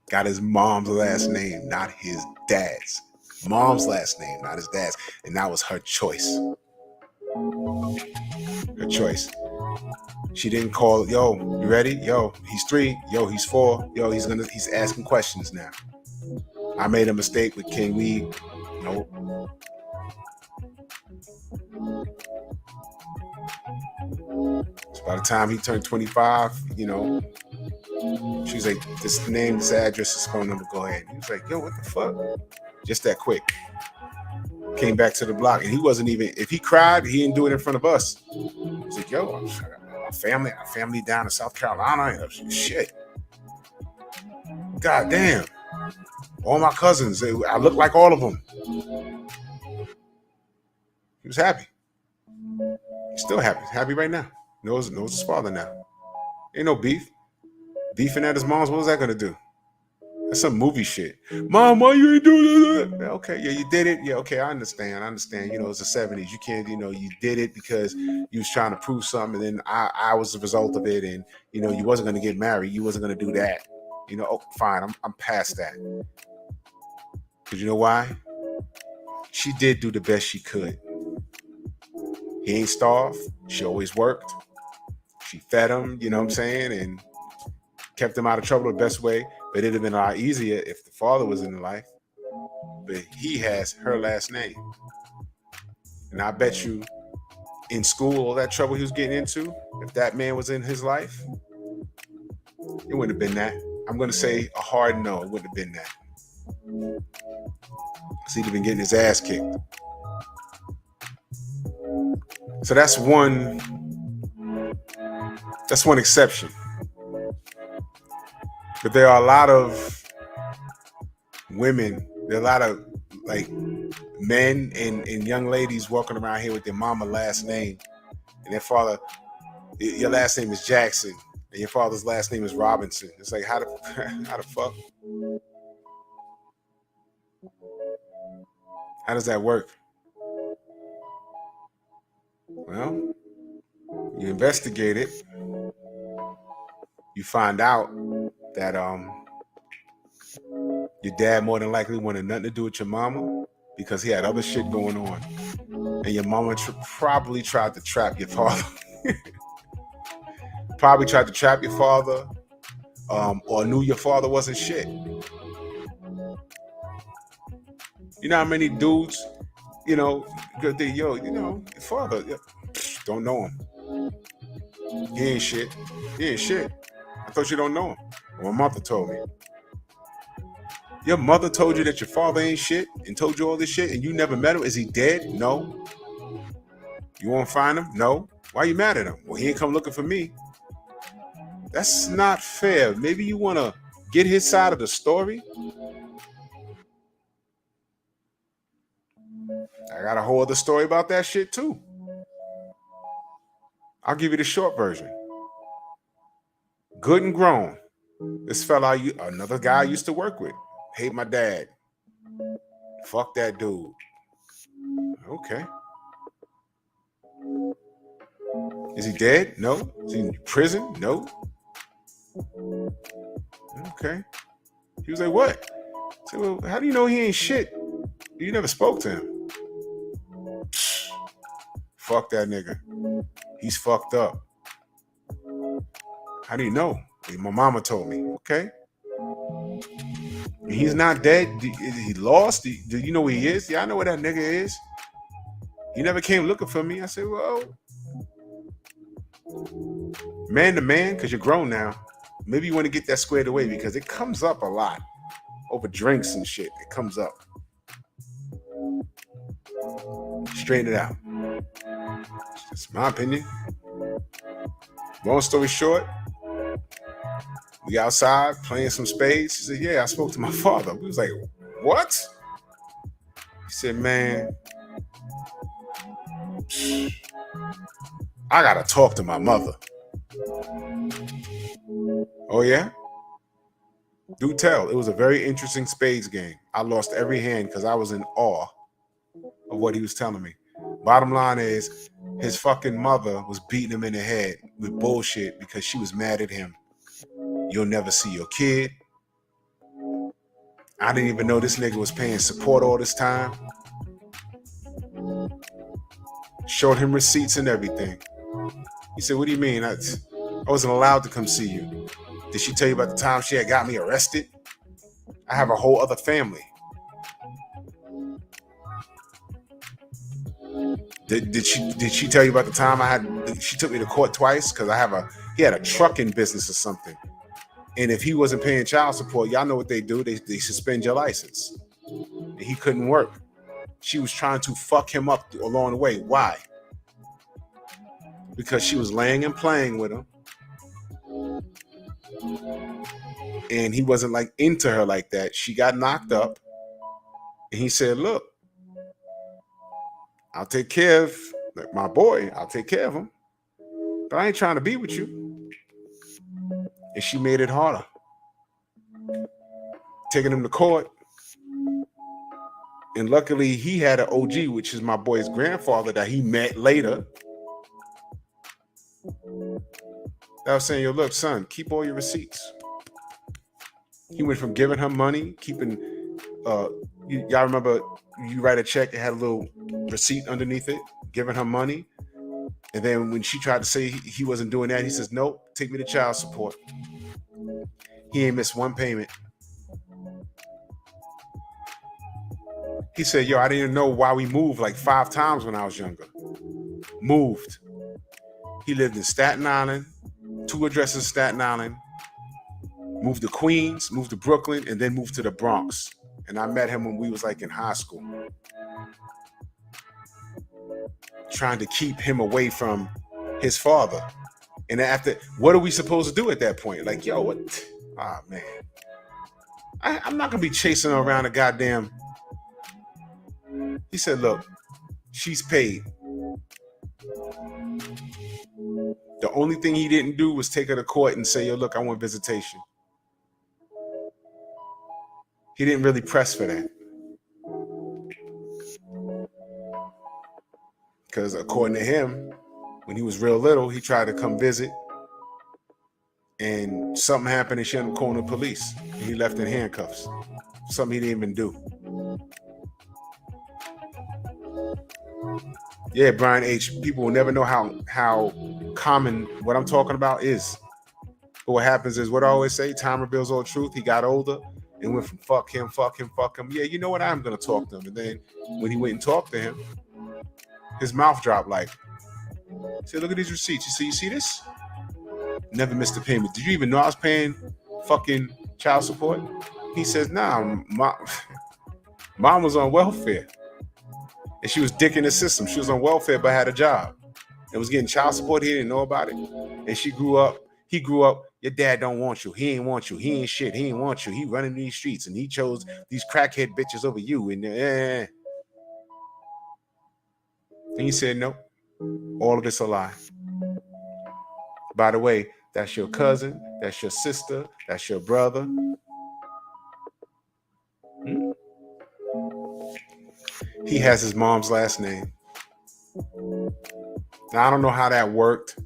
Got his mom's last name, not his dad's. Mom's last name, not his dad's. And that was her choice. Her choice. She didn't call, yo, you ready? Yo, he's 3. Yo, he's 4. Yo, he's asking questions now. I made a mistake with King Weed. Nope. So by the time he turned 25, she was like, this name, this address, this phone number, go ahead. He was like, yo, what the fuck? Just that quick. Came back to the block, and he wasn't even, if he cried, he didn't do it in front of us. He was like, yo, our family down in South Carolina. Shit. God damn. All my cousins, I look like all of them. He was happy. He's still happy. Happy right now. Knows his father now. Ain't no beef. Beefing at his mom's, what was that gonna do? That's some movie shit. Mom, why you ain't doing that? Okay, yeah, you did it. Yeah, okay, I understand. It's the 70s. You can't, you did it because you was trying to prove something, and then I was the result of it, and you wasn't gonna get married. You wasn't gonna do that. Fine. I'm past that. Because you know why? She did do the best she could. He ain't starved. She always worked. She fed him, you know what I'm saying, and kept him out of trouble the best way. But it'd have been a lot easier if the father was in the life. But he has her last name. And I bet you in school, all that trouble he was getting into, if that man was in his life, It wouldn't have been that. I'm going to say a hard no. It wouldn't have been that. Because he'd have been getting his ass kicked. So that's one exception. But there are a lot of women, there are a lot of like men and young ladies walking around here with their mama last name and their father, your last name is Jackson and your father's last name is Robinson. It's like how the fuck? How does that work? Well, you investigate it. You find out that your dad more than likely wanted nothing to do with your mama because he had other shit going on. And your mama probably tried to trap your father. Probably tried to trap your father or knew your father wasn't shit. You know how many dudes, your father, don't know him. He ain't shit. He ain't shit. I thought you don't know him. Well, my mother told me. Your mother told you that your father ain't shit and told you all this shit and you never met him? Is he dead? No. You won't find him? No. Why you mad at him? Well, he ain't come looking for me. That's not fair. Maybe you want to get his side of the story. I got a whole other story about that shit too. I'll give you the short version. Good and grown. This fella, another guy I used to work with, hate my dad. Fuck that dude. Okay. Is he dead? No. Is he in prison? No. Okay. He was like, what? I said, well, how do you know he ain't shit? You never spoke to him. Fuck that nigga. He's fucked up. How do you know? My mama told me. Okay. He's not dead. Is he lost? Do you know where he is? Yeah, I know where that nigga is. He never came looking for me. I said, well, man to man, because you're grown now. Maybe you want to get that squared away because it comes up a lot over drinks and shit. It comes up. Straighten it out. That's my opinion. Long story short, we outside playing some spades. He said, yeah, I spoke to my father. We was like, what? He said, man, I gotta talk to my mother. Oh yeah? Do tell. It was a very interesting spades game. I lost every hand because I was in awe of what he was telling me. Bottom line is, his fucking mother was beating him in the head with bullshit because she was mad at him. You'll never see your kid. I didn't even know this nigga was paying support all this time. Showed him receipts and everything. He said, what do you mean? I wasn't allowed to come see you. Did she tell you about the time she had got me arrested? I have a whole other family. Did she tell you about the time she took me to court twice? Because he had a trucking business or something. And if he wasn't paying child support, y'all know what they do. They suspend your license. And he couldn't work. She was trying to fuck him up along the way. Why? Because she was laying and playing with him. And he wasn't like into her like that. She got knocked up. And he said, look, I'll take care of my boy. I'll take care of him. But I ain't trying to be with you. And she made it harder. Taking him to court. And luckily he had an OG, which is my boy's grandfather that he met later. I was saying, yo, look, son, keep all your receipts. He went from giving her money, keeping, y'all remember you write a check, it had a little receipt underneath it, giving her money. And then when she tried to say he wasn't doing that, he says, nope, take me to child support. He ain't missed one payment. He said, yo, I didn't even know why we moved like 5 times when I was younger. Moved. He lived in Staten Island, 2 addresses in Staten Island, moved to Queens, moved to Brooklyn, and then moved to the Bronx. And I met him when we was like in high school. Trying to keep him away from his father. And after, what are we supposed to do at that point? Like, yo, what? Ah, man. I'm not going to be chasing around a goddamn. He said, look, she's paid. The only thing he didn't do was take her to court and say, yo, look, I want visitation. He didn't really press for that. Because according to him, when he was real little, he tried to come visit. And something happened and she ended up calling the police. And he left in handcuffs. Something he didn't even do. Yeah, Brian H. People will never know how common what I'm talking about is. But what happens is, what I always say, time reveals all truth. He got older and went from fuck him. Yeah, you know what? I'm going to talk to him. And then when he went and talked to him, his mouth dropped like, say, look at these receipts. You see this? Never missed a payment. Did you even know I was paying fucking child support? He says, nah, mom was on welfare. And she was dicking the system. She was on welfare but had a job. And was getting child support. He didn't know about it. And he grew up, your dad don't want you. He ain't want you. He ain't shit. He ain't want you. He running these streets. And he chose these crackhead bitches over you. And he said, no, all of it's a lie. By the way, that's your cousin. That's your sister. That's your brother. He has his mom's last name. Now, I don't know how that worked,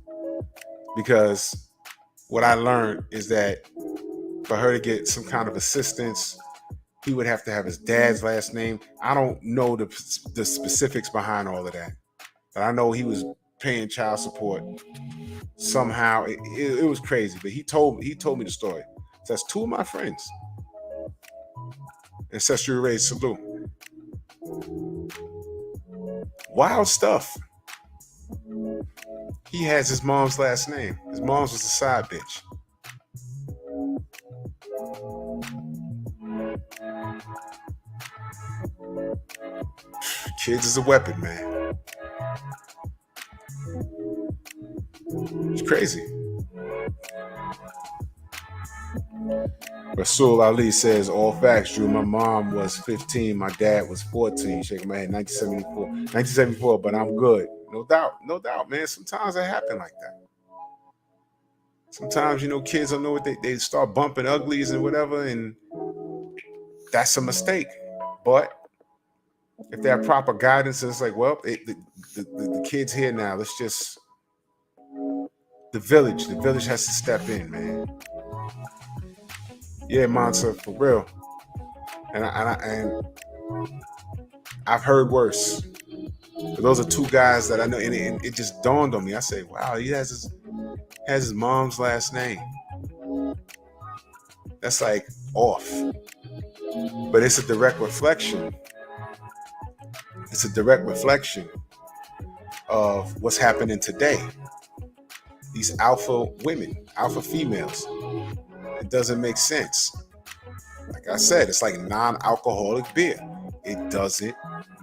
because what I learned is that for her to get some kind of assistance, he would have to have his dad's last name. I don't know the specifics behind all of that, but I know he was paying child support somehow. It was crazy, but he told me the story. So that's two of my friends. Ancestral race, salute. Wild stuff. He has his mom's last name. His mom's was a side bitch. Kids is a weapon, man. It's crazy. Rasul Ali says, all facts, Drew. My mom was 15. My dad was 14. Shaking my head, 1974, but I'm good. No doubt, man. Sometimes it happen like that. Sometimes, kids don't know what they start bumping uglies and whatever, and that's a mistake. But if they have proper guidance, it's like, well, the kid's here now. Let's just, the village has to step in, man. Yeah, Monster, for real. And I've heard worse. But those are two guys that I know, and it just dawned on me. I say, wow, he has his mom's last name. That's like off. But it's a direct reflection. It's a direct reflection of what's happening today. These alpha women, alpha females. It doesn't make sense. Like I said, it's like non-alcoholic beer. It doesn't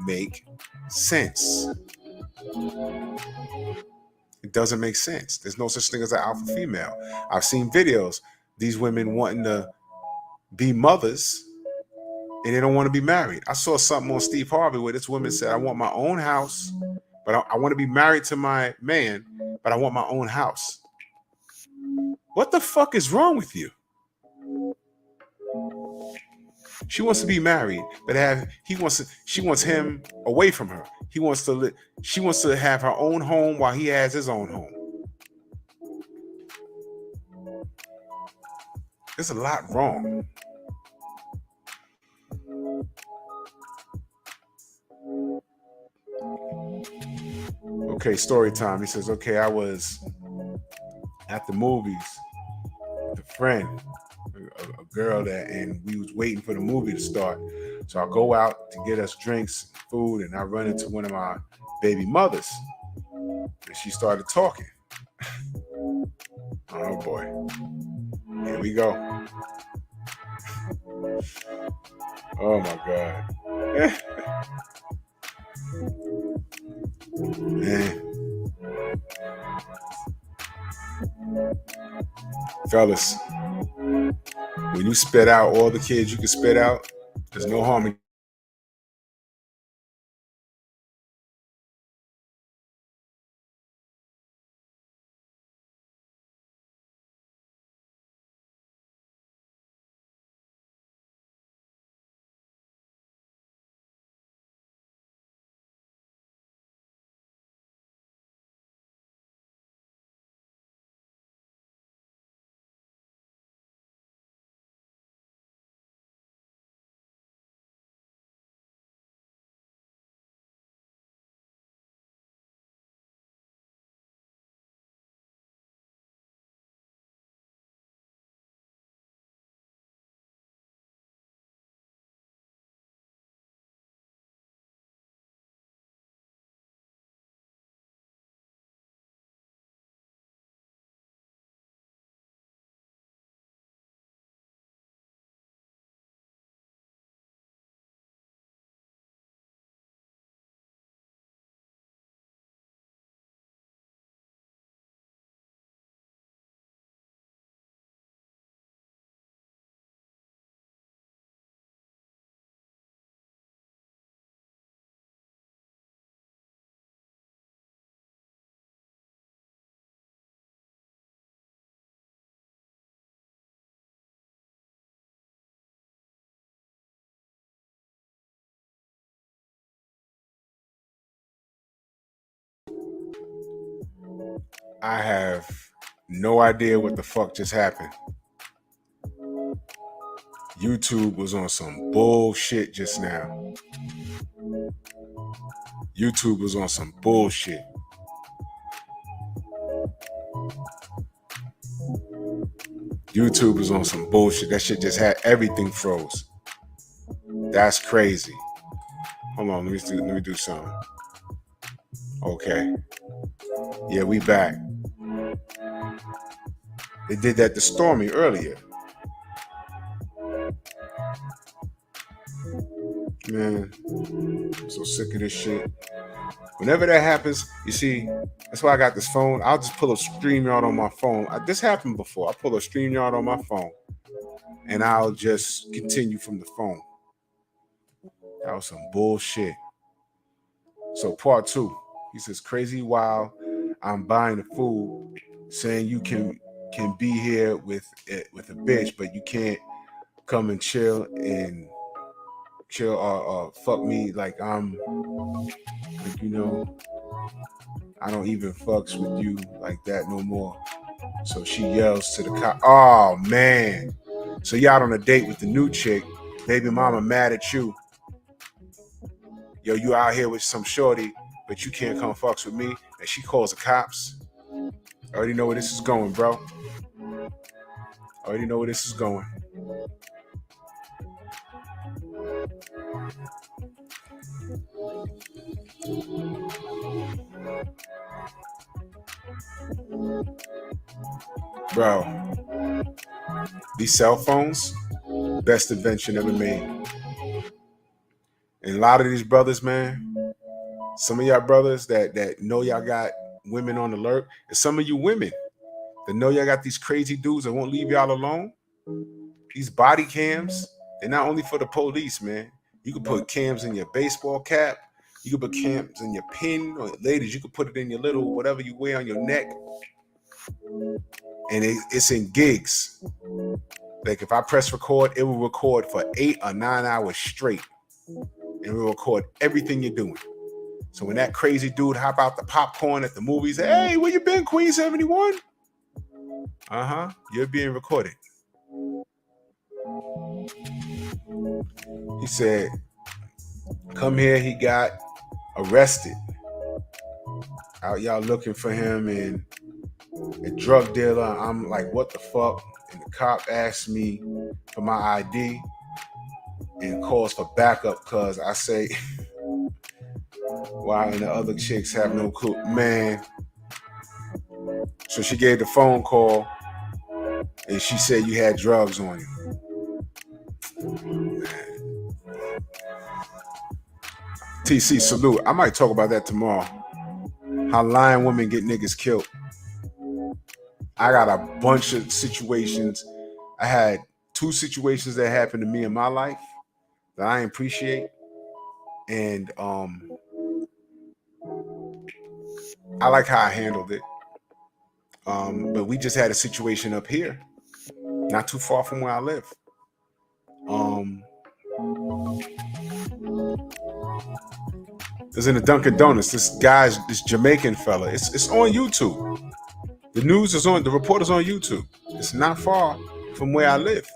make sense. It doesn't make sense. There's no such thing as an alpha female. I've seen videos, these women wanting to be mothers and they don't want to be married. I saw something on Steve Harvey where this woman said, I want my own house, but I want to be married to my man, but I want my own house. What the fuck is wrong with you? She wants to be married, but she wants him away from her. She wants to have her own home while he has his own home. There's a lot wrong. Okay, story time. He says, okay, I was at the movies with a friend, a girl and we was waiting for the movie to start. So I go out to get us drinks, food, and I run into one of my baby mothers. And she started talking. Oh boy. Here we go. Oh my God. Man. Fellas, when you spit out all the kids you can spit out, there's no harm in. I have no idea what the fuck just happened. YouTube was on some bullshit just now. YouTube was on some bullshit. YouTube was on some bullshit. That shit just had everything froze. That's crazy. Hold on, let me do something. Okay. Yeah, we back. They did that to Stormy earlier. Man, I'm so sick of this shit. Whenever that happens, you see, that's why I got this phone. I'll just pull a StreamYard on my phone. This happened before. I pull a StreamYard on my phone, and I'll just continue from the phone. That was some bullshit. So part 2, he says, crazy while I'm buying the food, saying you can be here with a bitch, but you can't come and chill or fuck me like I'm like, I don't even fucks with you like that no more. So she yells to the cop, oh man. So you out on a date with the new chick, baby mama mad at you. Yo, you out here with some shorty, but you can't come fucks with me. And she calls the cops. I already know where this is going, bro. I already know where this is going. Bro, these cell phones, best invention ever made. And a lot of these brothers, man, some of y'all brothers that know y'all got women on alert, and some of you women that know y'all got these crazy dudes that won't leave y'all alone. These body cams, they're not only for the police, man. You can put cams in your baseball cap. You can put cams in your pin, or ladies, you can put it in your little whatever you wear on your neck. And it's in gigs. Like if I press record, it will record for 8 or 9 hours straight. And it will record everything you're doing. So when that crazy dude hop out the popcorn at the movies, hey, where you been, Queen 71? You're being recorded. He said, come here, he got arrested. Out y'all looking for him, and a drug dealer. I'm like, what the fuck? And the cop asked me for my ID and calls for backup because I say, why and the other chicks have no clue. Man. So she gave the phone call And she said you had drugs on you. TC, salute. I might talk about that tomorrow. How lying women get niggas killed. I got a bunch of situations. I had 2 situations that happened to me in my life that I appreciate. And I like how I handled it. But we just had a situation up here, not too far from where I live. It was in a Dunkin' Donuts. This Jamaican fella. It's on YouTube. The news is on. The report is on YouTube. It's not far from where I live.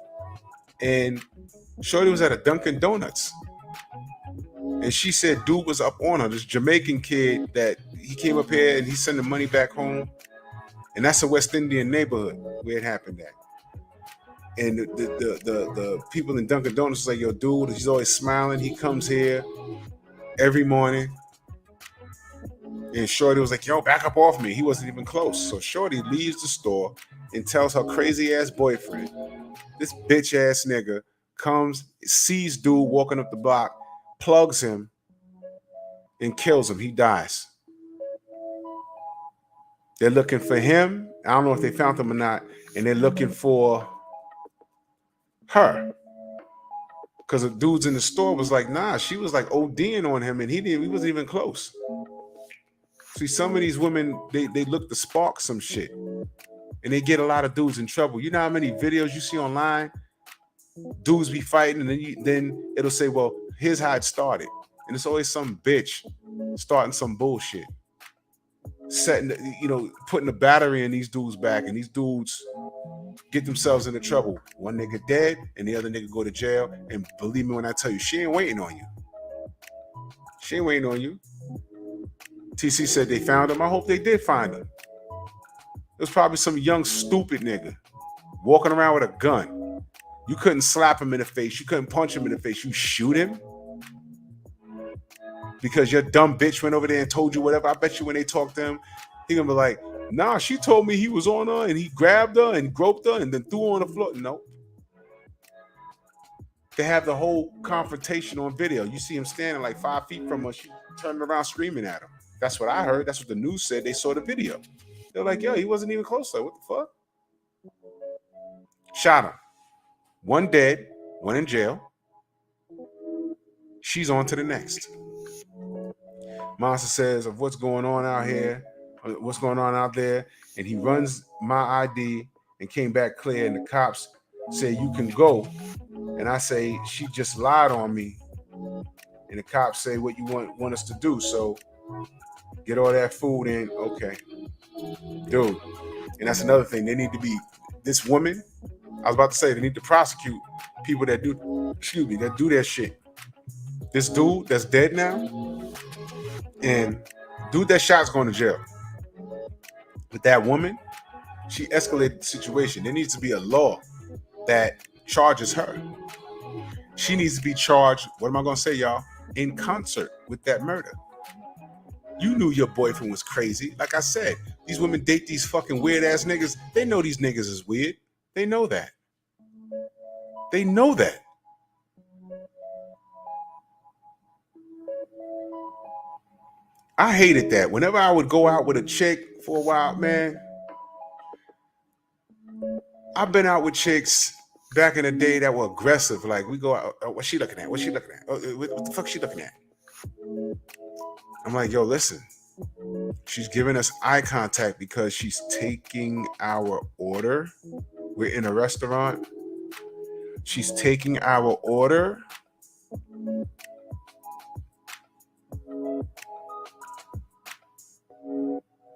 And shorty was at a Dunkin' Donuts. And she said dude was up on her. This Jamaican kid that he came up here and he's sending money back home. And that's a West Indian neighborhood where it happened at. And the people in Dunkin' Donuts was like, yo, dude, he's always smiling. He comes here every morning. And shorty was like, yo, back up off me. He wasn't even close. So shorty leaves the store and tells her crazy ass boyfriend, this bitch ass nigga comes, sees dude walking up the block, plugs him, and kills him. He dies. They're looking for him. I don't know if they found him or not. And they're looking for her. Because the dudes in the store was like, nah, she was like ODing on him and he wasn't even close. See, some of these women, they look to spark some shit. And they get a lot of dudes in trouble. You know how many videos you see online? Dudes be fighting and then it'll say, well, here's how it started. And it's always some bitch starting some bullshit. Putting a battery in these dudes' back, and these dudes get themselves into trouble. One nigga dead, and the other nigga go to jail. And believe me when I tell you, she ain't waiting on you. She ain't waiting on you. TC said they found him. I hope they did find him. It was probably some young stupid nigga walking around with a gun. You couldn't slap him in the face. You couldn't punch him in the face. You shoot him because your dumb bitch went over there and told you whatever. I bet you when they talk to him, he gonna be like, nah, she told me he was on her and he grabbed her and groped her and then threw her on the floor. No. They have the whole confrontation on video. You see him standing like 5 feet from her. She turned around screaming at him. That's what I heard. That's what the news said. They saw the video. They're like, yo, he wasn't even close to her. What the fuck? Shot him. One dead, one in jail. She's on to the next. Monster says of what's going on out here, what's going on out there, and he runs my ID and came back clear, and the cops say you can go, and I say she just lied on me, and the cops say what you want us to do, so get all that food in, okay, dude. And that's another thing. They need to be, this woman, I was about to say, they need to prosecute people that do that shit. This dude that's dead now, and dude that shot's going to jail. But that woman, she escalated the situation. There needs to be a law that charges her. She needs to be charged, what am I going to say, y'all? In concert with that murder. You knew your boyfriend was crazy. Like I said, these women date these fucking weird ass niggas. They know these niggas is weird. They know that. They know that. I hated that. Whenever I would go out with a chick for a while, man, I've been out with chicks back in the day that were aggressive. Like, we go out, oh, what's she looking at? What's she looking at? Oh, what the fuck is she looking at? I'm like, yo, listen. She's giving us eye contact because she's taking our order. We're in a restaurant. She's taking our order.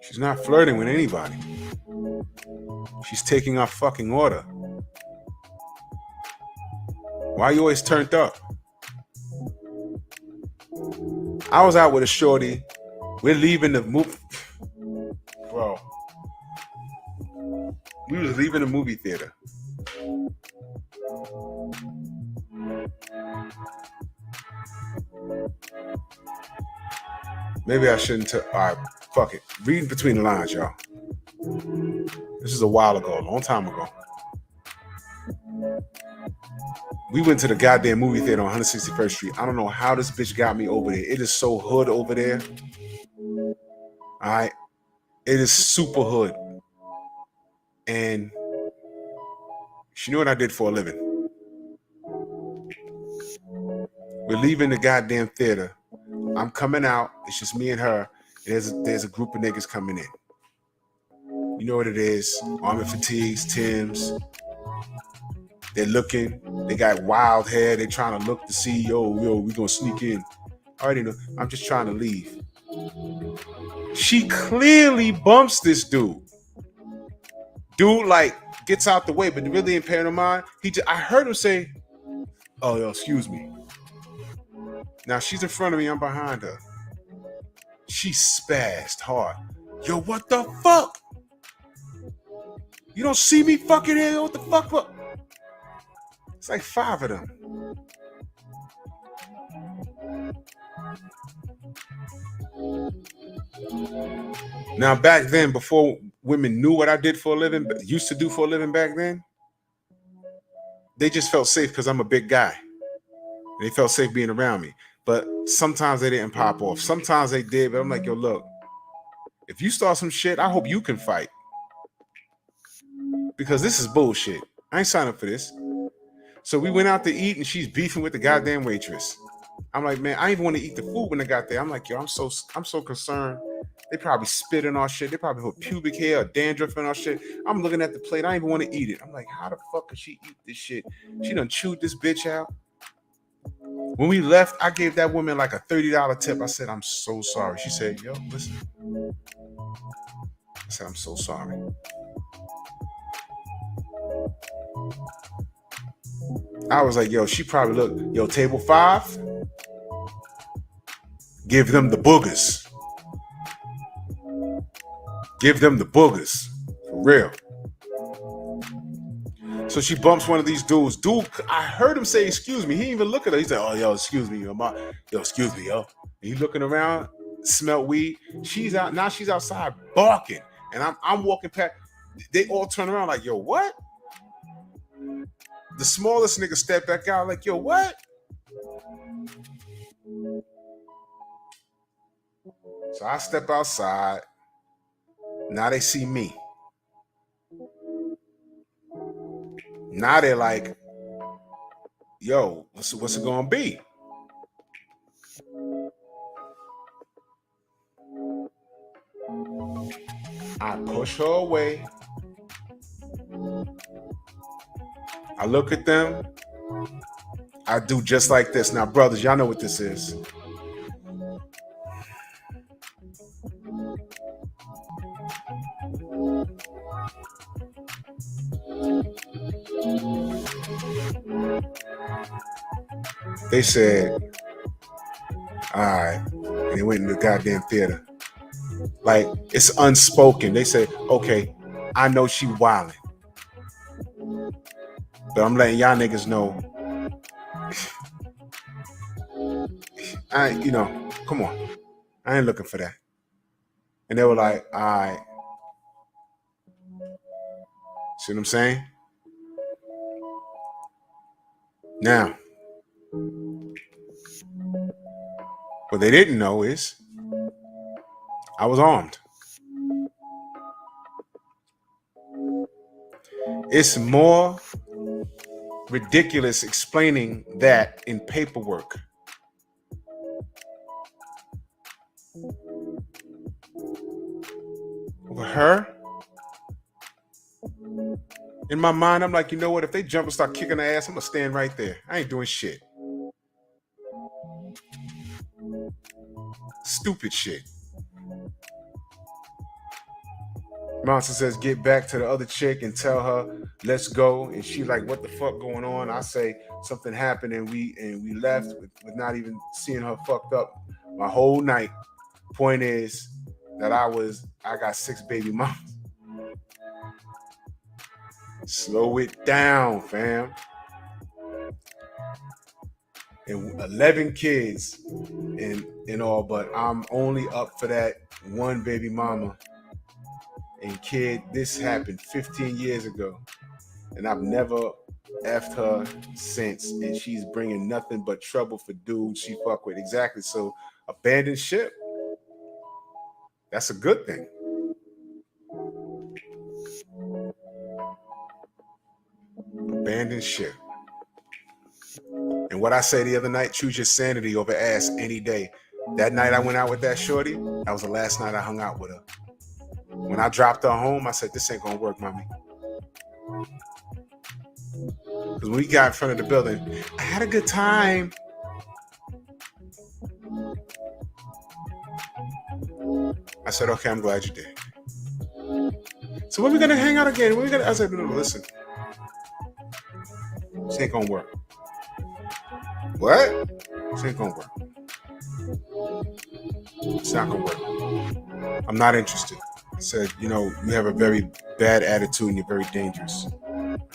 She's not flirting with anybody. She's taking our fucking order. Why are you always turned up? I was out with a shorty. We're leaving the movie. Bro. We was leaving the movie theater. Maybe I shouldn't all right, fuck it. Reading between the lines, y'all. This is a while ago, a long time ago. We went to the goddamn movie theater on 161st Street. I don't know how this bitch got me over there. It is so hood over there. All right. It is super hood. And she knew what I did for a living. We're leaving the goddamn theater. I'm coming out. It's just me and her. There's a group of niggas coming in. You know what it is. Army fatigues, Timbs. They're looking. They got wild hair. They're trying to look to see, yo, we gonna sneak in. I already know. I'm just trying to leave. She clearly bumps this dude. Dude, like, gets out the way, but really ain't paying no mind. I heard him say, oh, yo, excuse me. Now she's in front of me. I'm behind her. She spazzed hard. Yo, what the fuck? You don't see me fucking here? What the fuck? What? It's like 5 of them. Now, back then, before women knew what I did for a living, used to do for a living back then, they just felt safe because I'm a big guy. They felt safe being around me. But sometimes they didn't pop off. Sometimes they did, but I'm like, yo, look, if you start some shit, I hope you can fight. Because this is bullshit. I ain't signed up for this. So we went out to eat and she's beefing with the goddamn waitress. I'm like, man, I didn't even want to eat the food when I got there. I'm like, yo, I'm so concerned. They probably spit in our shit. They probably put pubic hair or dandruff in our shit. I'm looking at the plate. I didn't even want to eat it. I'm like, how the fuck could she eat this shit? She done chewed this bitch out. When we left, I gave that woman like a $30 tip. I said, I'm so sorry. She said, yo, listen. I said, I'm so sorry. I was like, yo, she probably looked, yo, table 5, give them the boogers. Give them the boogers. For real. So she bumps one of these dudes. Dude, I heard him say, excuse me. He didn't even look at her. He said, oh, yo, excuse me. Yo, excuse me, yo. And he looking around, smelled weed. She's out. Now she's outside barking. And I'm walking past. They all turn around like, yo, what? The smallest nigga stepped back out like, yo, what? So I step outside. Now they see me. Now they're like, yo, what's it gonna be? I push her away. I look at them. I do just like this. Now, brothers, y'all know what this is. They said, all right. And they went in the goddamn theater. Like, it's unspoken. They said, okay, I know she wildin'. But I'm letting y'all niggas know. Come on. I ain't looking for that. And they were like, all right. See what I'm saying? Now, what they didn't know is I was armed. It's more ridiculous explaining that in paperwork. With her, in my mind, I'm like, you know what? If they jump and start kicking their ass, I'm gonna stand right there. I ain't doing shit. Stupid shit. Monster says, get back to the other chick and tell her, let's go. And she like, what the fuck going on? I say something happened and we left with not even seeing her fucked up my whole night. Point is that I got 6 baby mamas. Slow it down, fam. And 11 kids and all, but I'm only up for that one baby mama. And kid, this happened 15 years ago. And I've never effed her since, and she's bringing nothing but trouble for dudes she fuck with. Exactly. So abandoned ship. That's a good thing. Abandoned ship. And what I say the other night, choose your sanity over ass any day. That night I went out with that shorty, that was the last night I hung out with her. When I dropped her home, I said, this ain't gonna work, mommy. Because when we got in front of the building, I had a good time. I said, okay, I'm glad you did. So when we gonna hang out again? When we gonna? I said, no, listen, this ain't gonna work. What? This ain't gonna work. It's not gonna work. I'm not interested. I said, you have a very bad attitude and you're very dangerous.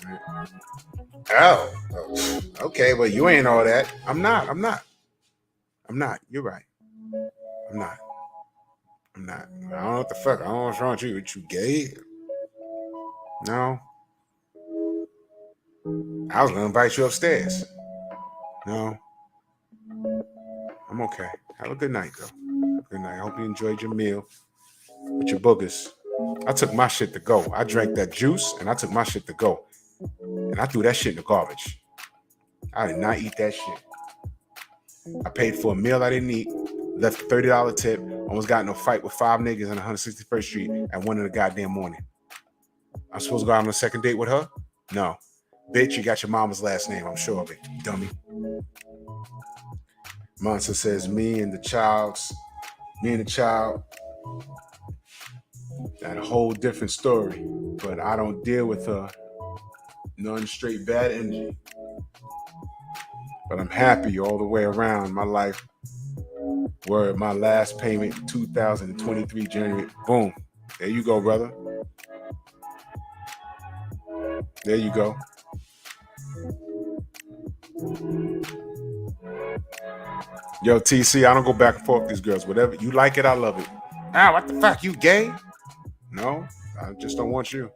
Right? Oh, okay, well, you ain't all that. I'm not. You're right. I'm not. I don't know what the fuck. I don't know what's wrong with you. What, you gay? No. I was gonna invite you upstairs. No. I'm okay. Have a good night, though. Have a good night. I hope you enjoyed your meal with your boogers. I took my shit to go. I drank that juice and I took my shit to go. And I threw that shit in the garbage. I did not eat that shit. I paid for a meal I didn't eat, left a $30 tip, almost got in a fight with 5 niggas on 161st Street at 1 in the goddamn morning. I'm supposed to go out on a second date with her? No. Bitch, you got your mama's last name, I'm sure of it, dummy. Monster says, me and the child, that a whole different story, but I don't deal with her. None straight bad energy. But I'm happy all the way around. My life, where my last payment, 2023 January, boom. There you go, brother. There you go. Yo, TC, I don't go back and forth with these girls. Whatever you like it, I love it. What the fuck? You gay? No, I just don't want you.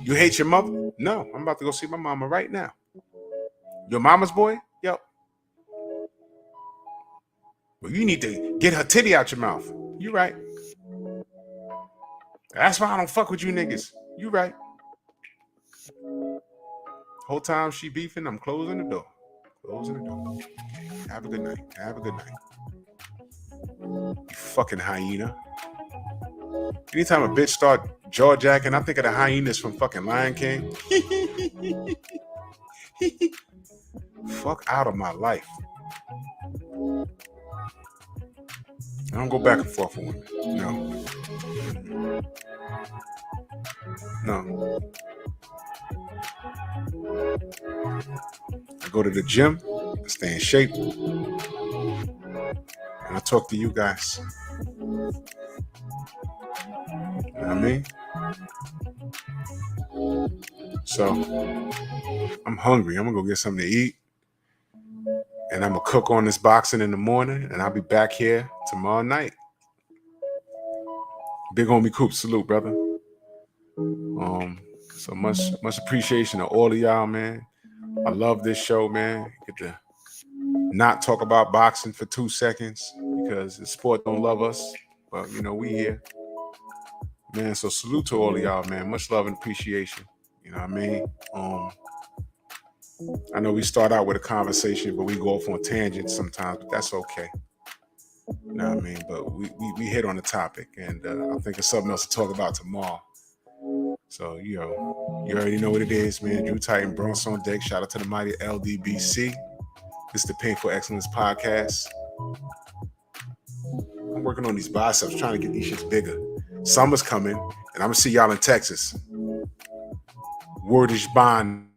You hate your mother? No, I'm about to go see my mama right now. Your mama's boy? Yep. Well, you need to get her titty out your mouth. You right. That's why I don't fuck with you niggas. You right. Whole time she beefing, I'm closing the door. Closing the door. Have a good night. Have a good night. You fucking hyena. Anytime a bitch start jaw jacking, I think of the hyenas from fucking Lion King. Fuck out of my life. I don't go back and forth with women. No. I go to the gym, I stay in shape, and I talk to you guys. You know what I mean? So, I'm hungry. I'm gonna go get something to eat. And I'm gonna cook on this boxing in the morning, and I'll be back here tomorrow night. Big homie Coop, salute, brother. So much appreciation to all of y'all, man. I love this show, man. Get to not talk about boxing for 2 seconds because the sport don't love us, but we here, man. So salute to all of y'all, man. Much love and appreciation. You know what I mean? I know we start out with a conversation, but we go off on tangents sometimes, but that's okay. You know what I mean? But we hit on the topic, and I think it's something else to talk about tomorrow. So, you already know what it is, man. Drew Titan, Bronx on deck. Shout out to the mighty LDBC. This is the Painful Excellence Podcast. I'm working on these biceps, trying to get these shits bigger. Summer's coming, and I'm going to see y'all in Texas. Word is bond.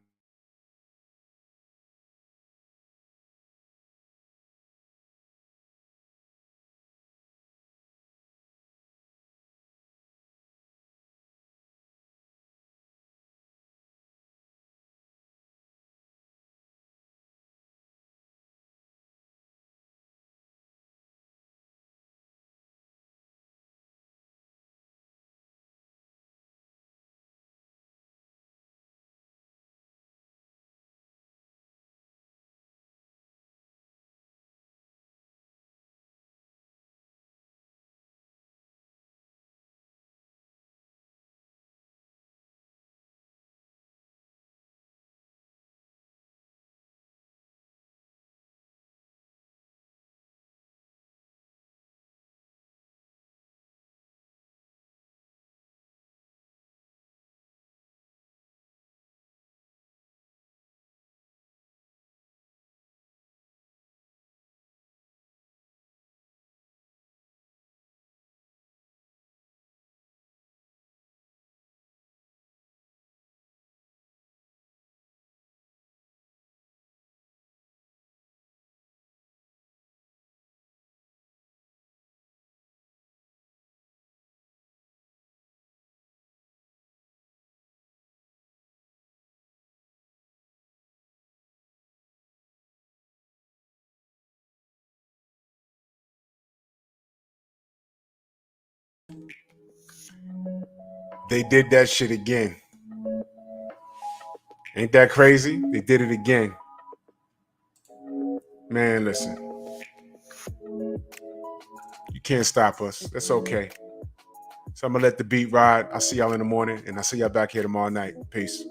They did that shit again. Ain't that crazy? They did it again. Man, listen. You can't stop us. That's okay. So I'm going to let the beat ride. I'll see y'all in the morning, and I'll see y'all back here tomorrow night. Peace.